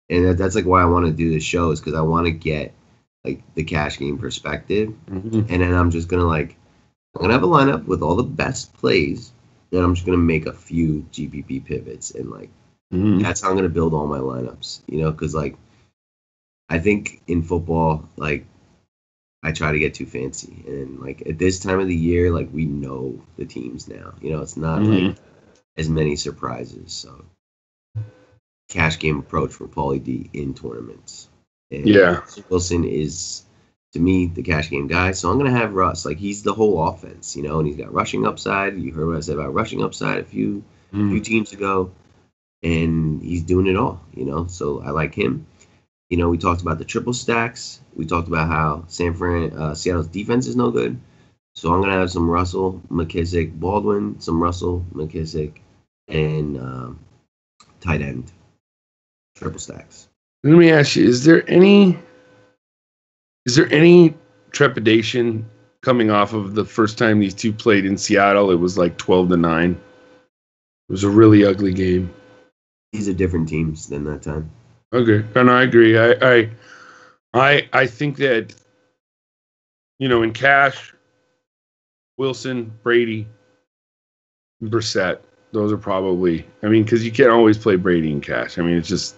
and that's like why I want to do this show, is because I want to get like the cash game perspective, and then I'm just gonna I'm gonna have a lineup with all the best plays, and I'm just gonna make a few GPP pivots, and that's how I'm gonna build all my lineups. You know, because like I think in football, like I try to get too fancy, and like at this time of the year, like we know the teams now. You know, it's not like as many surprises. So cash game approach for Paulie D in tournaments. And Wilson is, to me, the cash game guy. So I'm going to have Russ. Like, he's the whole offense, you know, and he's got rushing upside. You heard what I said about rushing upside a few teams ago. And he's doing it all, you know. So I like him. You know, we talked about the triple stacks. We talked about how Seattle's defense is no good. So I'm going to have some Russell, McKissick, Baldwin, some Russell, McKissick, and tight end. Triple stacks. Let me ask you: Is there any trepidation coming off of the first time these two played in Seattle? It was like 12-9. It was a really ugly game. These are different teams than that time. Okay, and I agree. I think that, you know, in cash, Wilson, Brady, Brissett. Those are probably. I mean, because you can't always play Brady in cash. I mean, it's just.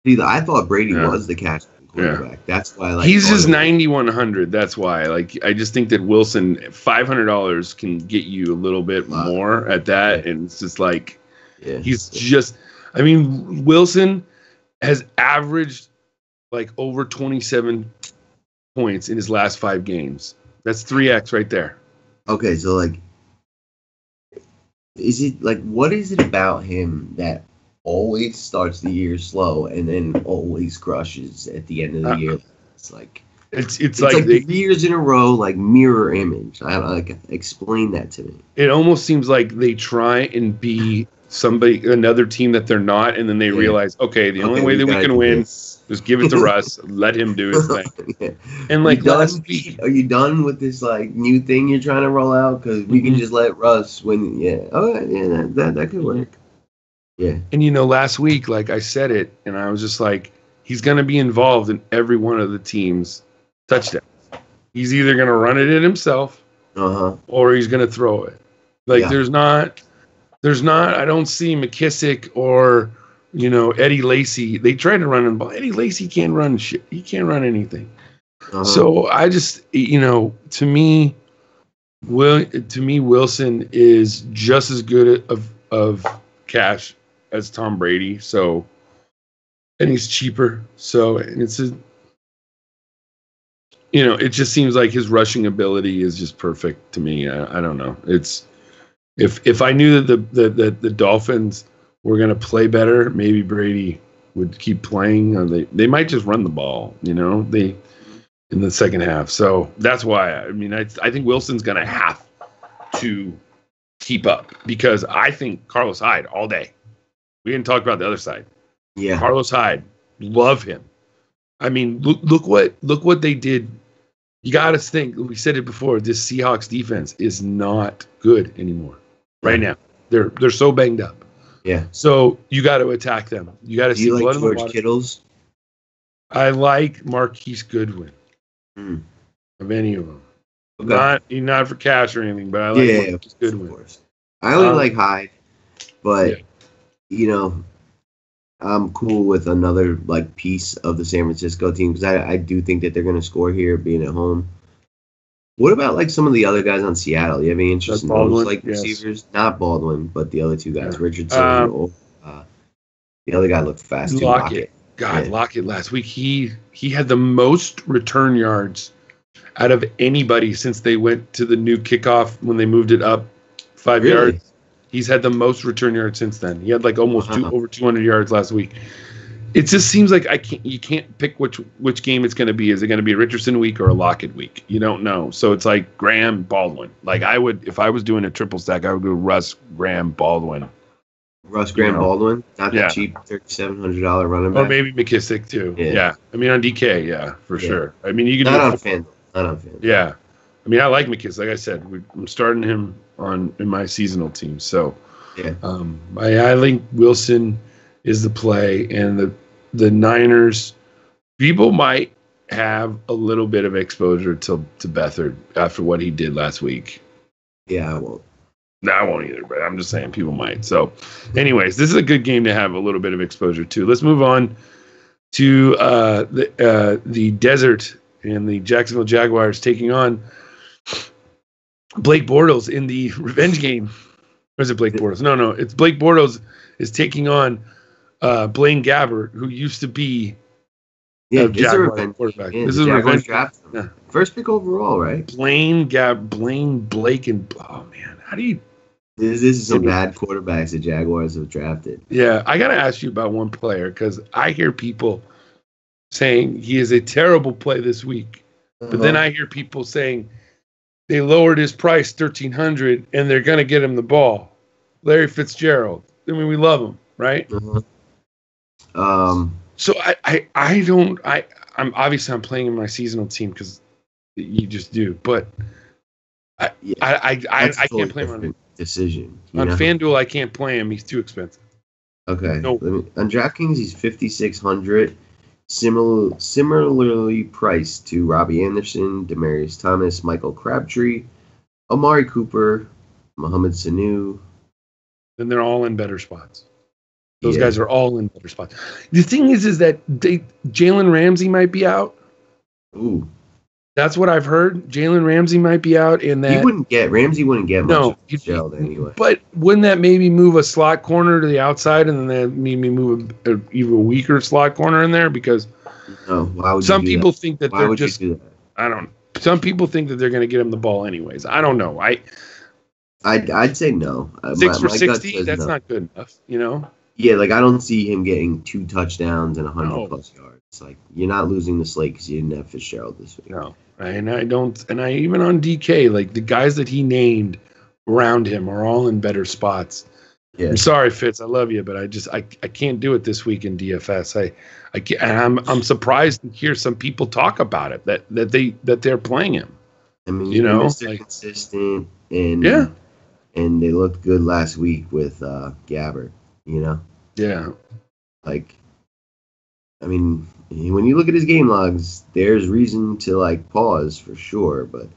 I thought Brady was the cash quarterback. Yeah. That's why, like, he's just 9,100. That's why, like, I just think that Wilson, $500 can get you a little bit more at that, and it's just like, he's just. I mean, Wilson has averaged like over 27 points in his last 5 games. That's 3x right there. Okay, so like, is it like, what is it about him that always starts the year slow and then always crushes at the end of the year? It's like it's like 3 years in a row, like mirror image. I don't like, explain that to me. It almost seems like they try and be another team that they're not, and then they realize, okay, the only way that we can win is give it to Russ, let him do his thing. And like last week, are you done with this like new thing you're trying to roll out? Because we can just let Russ win. That could work. Yeah. And, you know, last week, like I said it, and I was just like, he's going to be involved in every one of the team's touchdowns. He's either going to run it in himself or he's going to throw it. Like, there's not, I don't see McKissick or, you know, Eddie Lacy. They tried to run in ball. Eddie Lacy can't run shit. He can't run anything. So I just, you know, to me, Wilson is just as good of cash as Tom Brady, so, and he's cheaper, so, and it's you know, it just seems like his rushing ability is just perfect to me. I don't know. It's if I knew that the Dolphins were going to play better, maybe Brady would keep playing. Or they might just run the ball, you know, in the second half. So that's why. I mean, I think Wilson's going to have to keep up, because I think Carlos Hyde all day. We didn't talk about the other side. Yeah, Carlos Hyde, love him. I mean, look what they did. You got to think. We said it before. This Seahawks defense is not good anymore right now. They're so banged up. Yeah. So you got to attack them. You got to Do see you blood like in the George water. Kittle's? I like Marquise Goodwin of any of them. Okay. Not for cash or anything, but I like Marquise Goodwin. Of course. I only like Hyde, but yeah. I'm cool with another like piece of the San Francisco team because I do think that they're going to score here, being at home. What about like some of the other guys on Seattle? You have any interest in those like receivers? Not Baldwin, but the other two guys, Richardson or the other guy looked fast too. Lockett. Lockett last week he had the most return yards out of anybody since they went to the new kickoff when they moved it up 5 yards. He's had the most return yards since then. He had like almost over 200 yards last week. It just seems like you can't pick which game it's going to be. Is it going to be a Richardson week or a Lockett week? You don't know. So it's like Graham, Baldwin. Like if I was doing a triple stack, I would go Russ, Graham, Baldwin. Baldwin, not the cheap $3,700 running back. Or maybe McKissick too. Yeah. I mean on DK, for sure. I mean you can not on FanDuel. Not on FanDuel. Yeah. I mean I like McKissick. Like I said, I'm starting him in my seasonal team. So I think Wilson is the play, and the Niners. People might have a little bit of exposure to Beathard after what he did last week. Yeah, I won't. No, I won't either, but I'm just saying people might. So, anyways, this is a good game to have a little bit of exposure to. Let's move on to the desert and the Jacksonville Jaguars taking on Blake Bortles in the revenge game. Or is it Blake Bortles? No, it's Blake Bortles is taking on Blaine Gabbert, who used to be Jaguars quarterback. This is a revenge draft. Yeah. First pick overall, right? Blaine, Blake, and oh man, how do you? This is some bad quarterbacks the Jaguars have drafted. Yeah, I got to ask you about one player because I hear people saying he is a terrible play this week, but then I hear people saying they lowered his price $1,300 and they're going to get him the ball. Larry Fitzgerald. I mean, we love him, right? So I'm playing in my seasonal team because you just do, but I can't play him on decision. On FanDuel, I can't play him. He's too expensive. Okay. No. On DraftKings, he's $5,600. Similarly priced to Robbie Anderson, Demaryius Thomas, Michael Crabtree, Amari Cooper, Mohamed Sanu. And they're all in better spots. Those guys are all in better spots. The thing is that Jalen Ramsey might be out. Ooh. That's what I've heard. Jalen Ramsey might be out in that. Ramsey wouldn't get much Fitzgerald anyway. But wouldn't that maybe move a slot corner to the outside and then maybe move a even weaker slot corner in there? Because why would some people think that they're just. I don't know. Some people think that they're going to get him the ball anyways. I don't know. I'd say no. 6 for 60, that's not good enough, Yeah, like I don't see him getting 2 touchdowns and 100+ yards. Like you're not losing the slate because you didn't have Fitzgerald this week. No, and I don't. And I even on DK, like the guys that he named around him are all in better spots. Yeah. I'm sorry, Fitz. I love you, but I can't do it this week in DFS. I can't, and I'm surprised to hear some people talk about it that they're playing him. I mean, Mr. Consistent and they looked good last week with Gabbert. Yeah. Like, I mean, when you look at his game logs, there's reason to pause for sure, but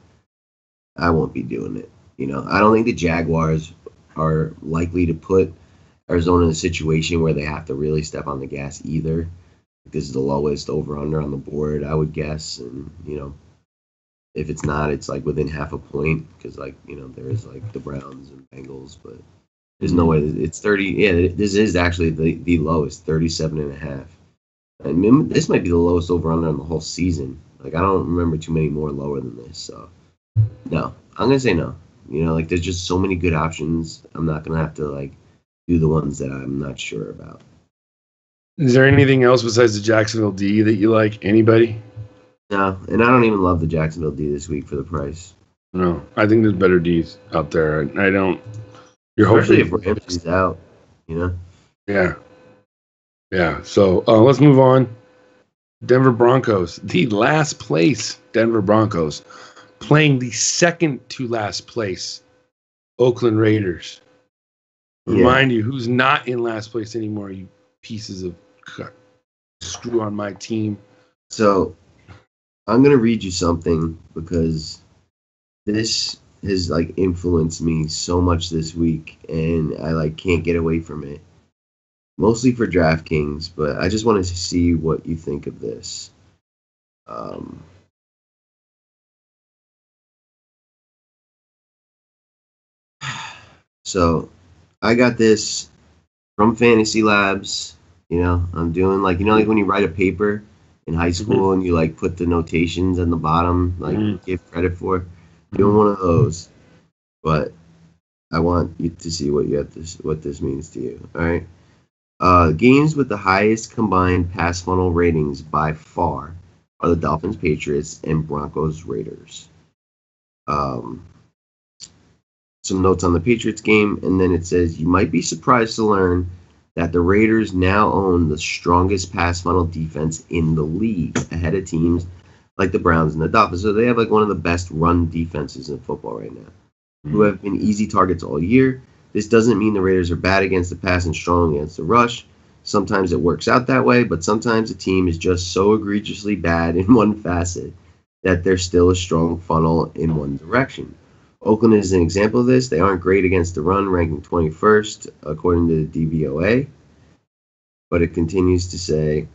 I won't be doing it. I don't think the Jaguars are likely to put Arizona in a situation where they have to really step on the gas either. This is the lowest over-under on the board, I would guess. And, if it's not, it's within half a point because, there's the Browns and Bengals, but there's no way it's 30. Yeah, this is actually the lowest, 37.5. I mean, this might be the lowest over-under on the whole season. I don't remember too many more lower than this. So, no, I'm going to say no. There's just so many good options. I'm not going to have to, do the ones that I'm not sure about. Is there anything else besides the Jacksonville D that you like? Anybody? No, and I don't even love the Jacksonville D this week for the price. No, I think there's better Ds out there. I don't. Especially if Ramsey's out, Yeah. Yeah. So let's move on. Denver Broncos, the last place Denver Broncos, playing the second to last place Oakland Raiders. Remind you who's not in last place anymore, you pieces of screw on my team. So I'm going to read you something because this has like influenced me so much this week and I like can't get away from it. Mostly for DraftKings, but I just wanted to see what you think of this. So I got this from Fantasy Labs. You know, I'm doing like, like when you write a paper in high school and you like put the notations on the bottom, like give credit for. Doing one of those. But I want you to see what this means to you. All right. Games with the highest combined pass funnel ratings by far are the Dolphins, Patriots, and Broncos, Raiders. Some notes on the Patriots game, and then it says, you might be surprised to learn that the Raiders now own the strongest pass funnel defense in the league, ahead of teams like the Browns and the Dolphins. So they have like one of the best run defenses in football right now, who have been easy targets all year. This doesn't mean the Raiders are bad against the pass and strong against the rush. Sometimes it works out that way, but sometimes a team is just so egregiously bad in one facet that there's still a strong funnel in one direction. Oakland is an example of this. They aren't great against the run, ranking 21st according to the DVOA. But it continues to say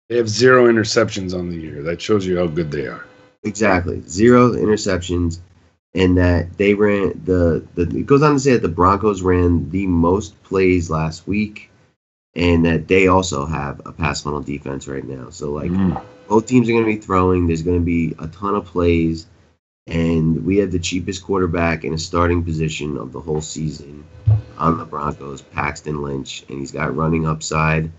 they have 0 interceptions on the year. That shows you how good they are. Exactly. 0 interceptions. And that they ran it goes on to say that the Broncos ran the most plays last week, and that they also have a pass funnel defense right now. So like both teams are going to be throwing. There's going to be a ton of plays, and we have the cheapest quarterback in a starting position of the whole season on the Broncos, Paxton Lynch, and he's got running upside.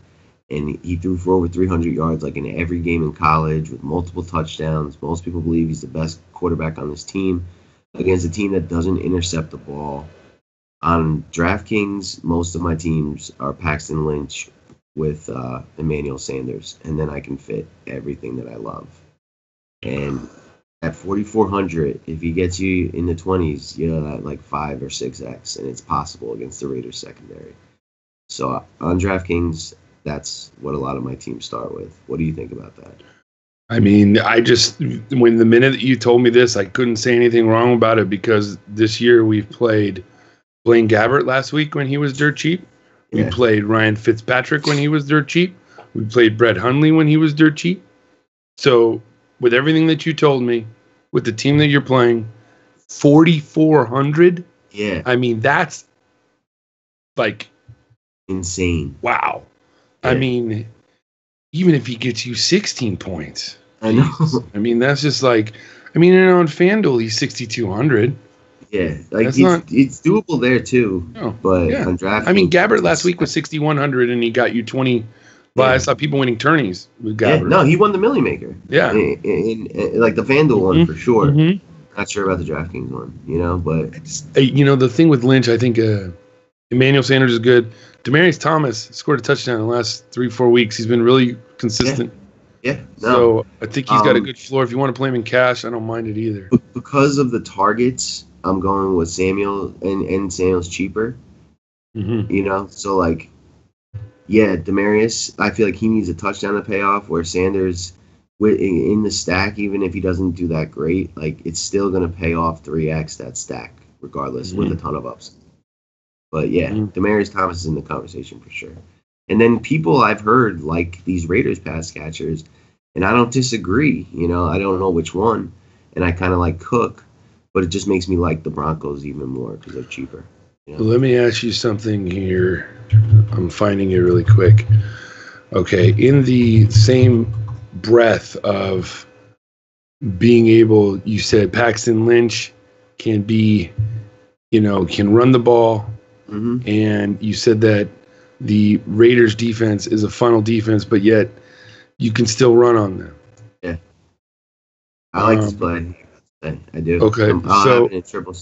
And he threw for over 300 yards like in every game in college with multiple touchdowns. Most people believe he's the best quarterback on this team against a team that doesn't intercept the ball. On DraftKings, most of my teams are Paxton Lynch with Emmanuel Sanders, and then I can fit everything that I love. And at 4,400, if he gets you in the 20s, you know, at like 5 or 6x, and it's possible against the Raiders secondary. So on DraftKings, that's what a lot of my teams start with. What do you think about that? I mean, when the minute that you told me this, I couldn't say anything wrong about it because this year we've played Blaine Gabbert last week when he was dirt cheap. We played Ryan Fitzpatrick when he was dirt cheap. We played Brett Hundley when he was dirt cheap. So with everything that you told me, with the team that you're playing, 4,400. Yeah. I mean, that's like insane. Wow. Yeah. I mean, even if he gets you 16 points. I know. I mean, that's just like, I mean, on FanDuel, he's 6,200. Yeah, like it's doable there too. No, but on DraftKings, I mean, Gabbert last week was 6,100, and he got you 20. But I saw people winning tourneys with Gabbert. Yeah, no, he won the Million Maker. Yeah, in like the FanDuel one for sure. Not sure about the DraftKings one, you know, but the thing with Lynch, I think Emmanuel Sanders is good. Demaryius Thomas scored a touchdown in the last 3-4 weeks. He's been really consistent. Yeah. So I think he's got a good floor. If you want to play him in cash, I don't mind it either. Because of the targets, I'm going with Samuel, and Samuel's cheaper. You know, so like, yeah, Demaryius, I feel like he needs a touchdown to pay off, where Sanders, in the stack, even if he doesn't do that great, like it's still going to pay off 3x that stack, regardless, with a ton of ups. But yeah, Demaryius Thomas is in the conversation for sure. And then people I've heard like these Raiders pass catchers, and I don't disagree. You know, I don't know which one, and I kind of like Cook, but it just makes me like the Broncos even more because they're cheaper. You know? Let me ask you something here. I'm finding it really quick. Okay, in the same breath of being able, you said Paxton Lynch can be, can run the ball, and you said that the Raiders defense is a funnel defense, but yet you can still run on them. Yeah, I like this play. I do. Okay, I'll have it in triple.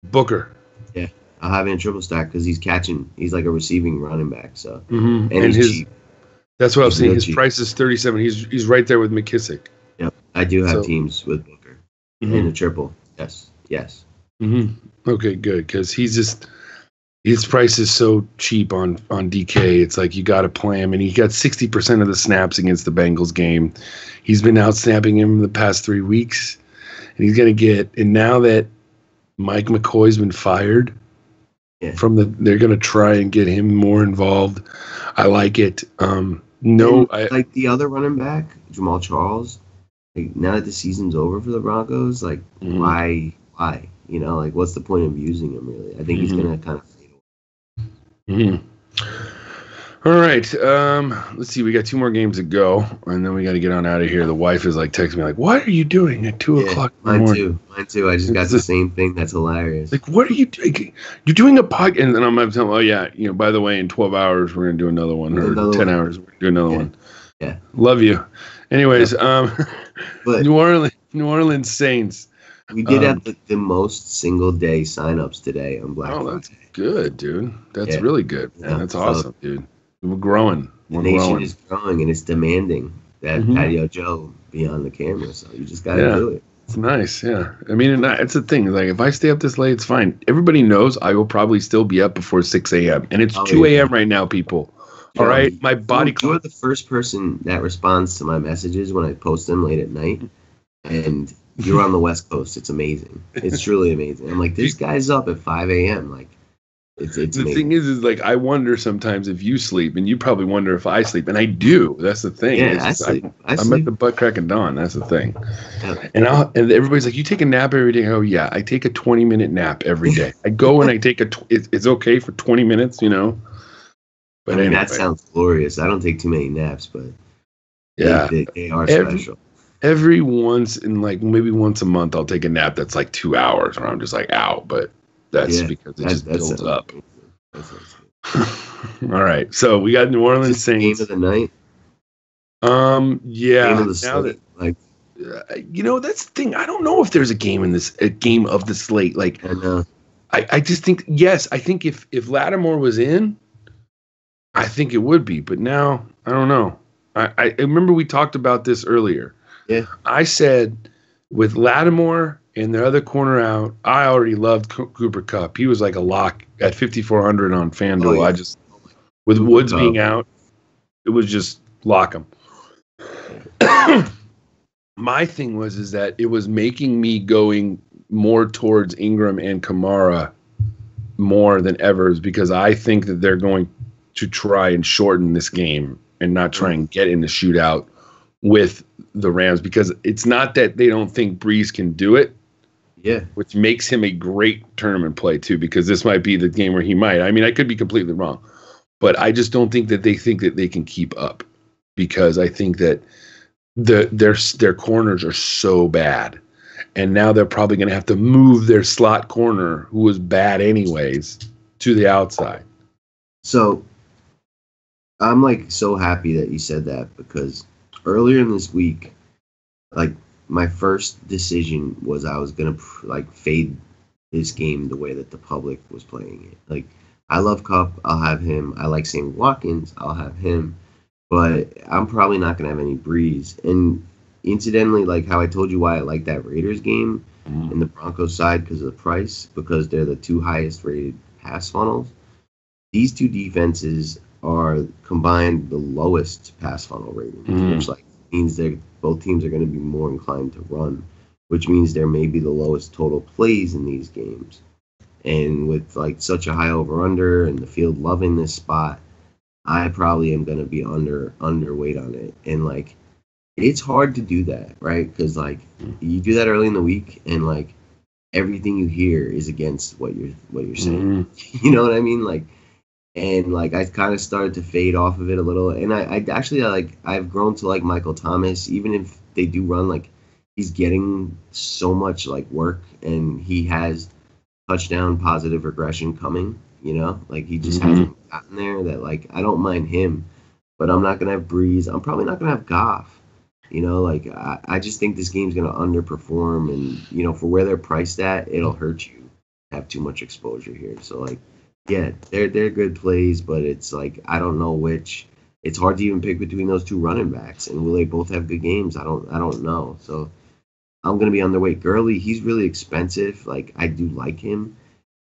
Booker. Yeah, I'll have it in triple stack because he's catching. He's like a receiving running back. So and he's cheap. That's what I'm saying. His price is 37. He's right there with McKissick. Yep, I do have teams with Booker in the triple. Yes. Okay, good, because his price is so cheap on DK. It's like you got to play him, and he got 60% of the snaps against the Bengals game. He's been out snapping him the past 3 weeks, and he's gonna get. And now that Mike McCoy's been fired, they're gonna try and get him more involved. I like it. Like the other running back, Jamal Charles. Like, now that the season's over for the Broncos, like why? You know, like what's the point of using him really? I think he's gonna kind of fade away. All right. Let's see. We got 2 more games to go, and then we got to get on out of here. The wife is like texting me, like, "What are you doing at 2:00 in the morning?" Mine too. I just got the same thing. That's hilarious. Like, what are you doing? You're doing a podcast, and then I'm going to tell them, "Oh yeah, by the way, in 12 hours we're going to do another one, or 10 hours we're going to do another one." Yeah. Love you. Anyways, but New Orleans Saints. We did have the most single day signups today on Black Friday. That's good, dude. That's really good. Man. That's awesome, dude. We're growing. The nation is growing, and it's demanding that Patio Joe be on the camera. So you just got to do it. It's nice, yeah. I mean, it's the thing. Like, if I stay up this late, it's fine. Everybody knows I will probably still be up before 6 a.m. And it's 2 a.m. right now, people. All right? My body clock. You're the first person that responds to my messages when I post them late at night. And you're on the West Coast. It's amazing. It's truly amazing. I'm like, this guy's up at 5 a.m. Like, it's the amazing. Thing is like, I wonder sometimes if you sleep, and you probably wonder if I sleep, and I do. That's the thing. Yeah, I sleep. I'm at the butt crack of dawn. That's the thing. Yeah. And everybody's like, you take a nap every day? Oh yeah, I take a 20-minute nap every day. I go and I take it's okay for 20 minutes, But anyway. That sounds glorious. I don't take too many naps, but they are special. Every once in maybe once a month, I'll take a nap that's like 2 hours, or I'm just like out. But that's because it just builds up. All right, so we got New Orleans Saints. Game of the night. Yeah. Game of the slate. That's the thing. I don't know if there's a game of the slate. Like, I know. I just think yes. I think if Lattimore was in, I think it would be. But now I don't know. I remember we talked about this earlier. Yeah. I said with Lattimore and the other corner out, I already loved Cooper Kupp. He was like a lock at 5,400 on FanDuel. Oh, yeah. I just, with Woods being out, it was just lock him. My thing is that it was making me going more towards Ingram and Kamara more than Evers, because I think that they're going to try and shorten this game and not try and get in the shootout with the Rams, because it's not that they don't think Breeze can do it. Yeah. Which makes him a great tournament play too, because this might be the game where he might. I mean, I could be completely wrong, but I just don't think that they think that they can keep up, because I think that their corners are so bad, and now they're probably going to have to move their slot corner, who was bad anyways, to the outside. So I'm like so happy that you said that, because earlier in this week, like, my first decision was I was going to fade this game the way that the public was playing it. Like, I love Kupp. I'll have him. I like Sammy Watkins. I'll have him. But I'm probably not going to have any Breeze. And incidentally, like how I told you why I like that Raiders game in the Broncos side because of the price, because they're the 2 highest rated pass funnels. These 2 defenses are combined the lowest pass funnel ratings, which means both teams are going to be more inclined to run, which means there may be the lowest total plays in these games. And with such a high over-under and the field loving this spot, I probably am going to be underweight on it. And it's hard to do that, right? Because you do that early in the week, and everything you hear is against what you're saying. You know what I mean? I kind of started to fade off of it a little, and I actually I've grown to like Michael Thomas, even if they do run, he's getting so much work, and he has touchdown positive regression coming. He just hasn't gotten there. That I don't mind him, but I'm not gonna have Breeze. I'm probably not gonna have Goff. I just think this game's gonna underperform, and for where they're priced at, it'll hurt you to have too much exposure here. So yeah, they're good plays, but it's I don't know which. It's hard to even pick between those 2 running backs, and will they both have good games? I don't know. So I'm gonna be underweight Gurley. He's really expensive. Like I do like him,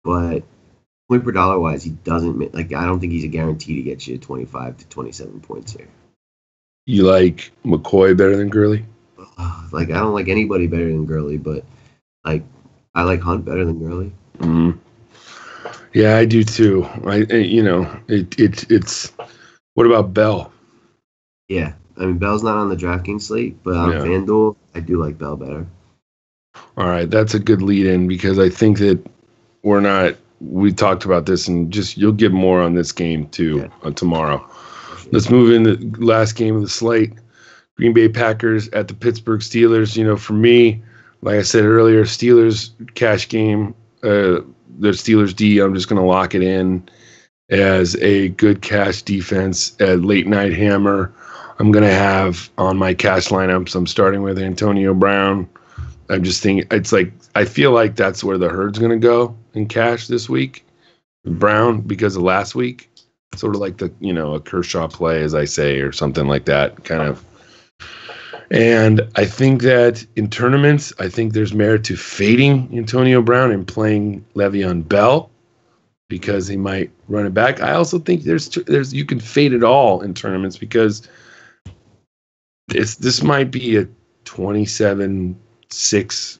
but point per dollar wise, he doesn't like. I don't think he's a guarantee to get you 25 to 27 points here. You like McCoy better than Gurley? Like I don't like anybody better than Gurley, but like I like Hunt better than Gurley. Mm-hmm. Yeah, I do too. It's. What about Bell? Yeah, I mean Bell's not on the DraftKings slate, but on FanDuel, I do like Bell better. All right, that's a good lead-in because I think that we talked about this and just you'll get more on this game too tomorrow. Sure. Let's move into the last game of the slate. Green Bay Packers at the Pittsburgh Steelers. For me, like I said earlier, Steelers cash game. The Steelers D, I'm just going to lock it in as a good cash defense at late night hammer. I'm going to have on my cash lineups, I'm starting with Antonio Brown. I'm just thinking, it's like, I feel like that's where the herd's going to go in cash this week. Brown, because of last week, sort of like a Kershaw play, as I say, or something like that, kind of. And I think that in tournaments, I think there's merit to fading Antonio Brown and playing Le'Veon Bell because he might run it back. I also think there's you can fade it all in tournaments because this might be a 27-6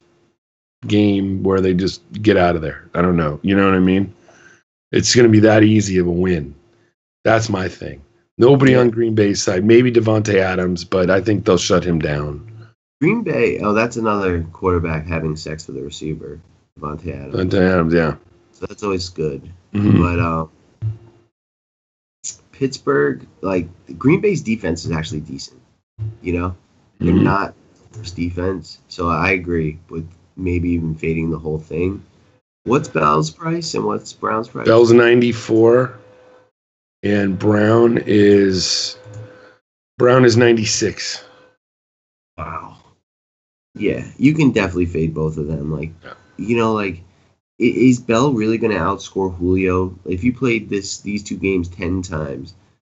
game where they just get out of there. I don't know. You know what I mean? It's going to be that easy of a win. That's my thing. Nobody on Green Bay's side. Maybe Devontae Adams, but I think they'll shut him down. Green Bay, that's another quarterback having sex with a receiver. Devontae Adams. Devontae Adams, yeah. So that's always good. Mm-hmm. But Pittsburgh, like Green Bay's defense is actually decent. They're not the worst defense. So I agree with maybe even fading the whole thing. What's Bell's price and what's Brown's price? Bell's 94. And Brown is 96. Wow. Yeah, you can definitely fade both of them. Is Bell really going to outscore Julio? If you played these two games 10 times,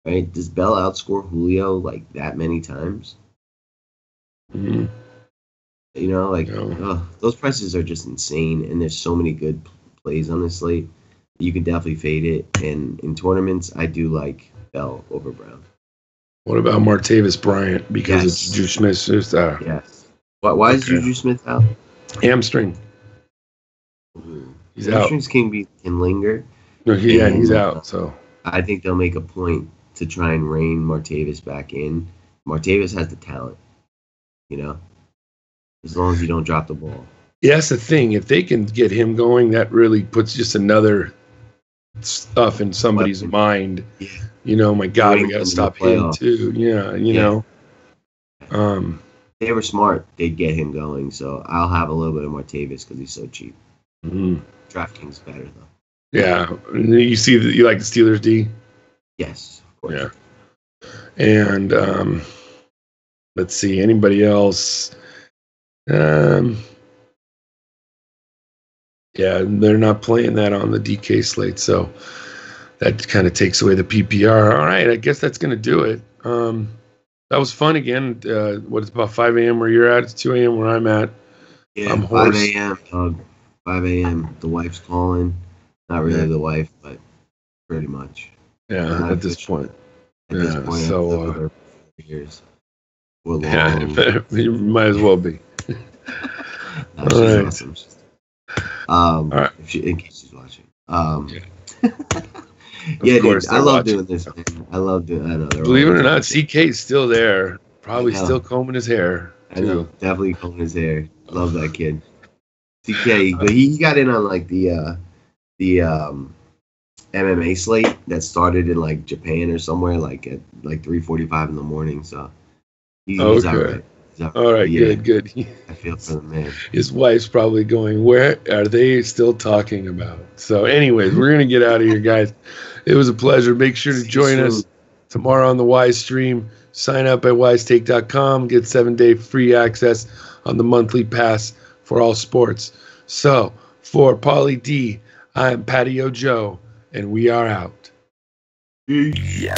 right? Does Bell outscore Julio like that many times? Mm-hmm. Those prices are just insane, and there's so many good plays on this slate. You can definitely fade it. And in tournaments, I do like Bell over Brown. What about Martavis Bryant? Because it's Juju Smith. Yes. Why is Juju Smith out? Hamstring. He's out. Hamstrings can linger. No, he's out. So I think they'll make a point to try and rein Martavis back in. Martavis has the talent, as long as you don't drop the ball. Yeah, that's the thing. If they can get him going, that really puts just another stuff in somebody's mind. Yeah. My God, we got to stop him too. Yeah, know. They were smart. They'd get him going. So I'll have a little bit of Martavis because he's so cheap. Mm-hmm. DraftKings better though. Yeah, you see, you like the Steelers D? Yes, of course. Yeah, and let's see, anybody else? Yeah, they're not playing that on the DK slate, so that kind of takes away the PPR. All right, I guess that's going to do it. That was fun again. It's about 5 a.m. where you're at? It's 2 a.m. where I'm at. Yeah, I'm 5 a.m. 5 a.m. The wife's calling. Not really the wife, but pretty much. Yeah, at this point. This point, so years. You might as well be. She's awesome. All right. In case she's watching. Yeah, dude, I love doing this. Man. I love doing. I know. Believe it or not, CK's still there. Probably still combing his hair. I know. Definitely combing his hair. Love that kid. CK, but he got in on like the MMA slate that started in like Japan or somewhere like at like 3:45 in the morning. So he's all right. All right, good. I feel for the man. His wife's probably going, where are they still talking about? So anyways, we're going to get out of here, guys. It was a pleasure. Make sure to join us tomorrow on the Wise stream. Sign up at wisetake.com. Get 7-day free access on the monthly pass for all sports. So for Paulie D, I'm Patio Joe, and we are out. Yeah.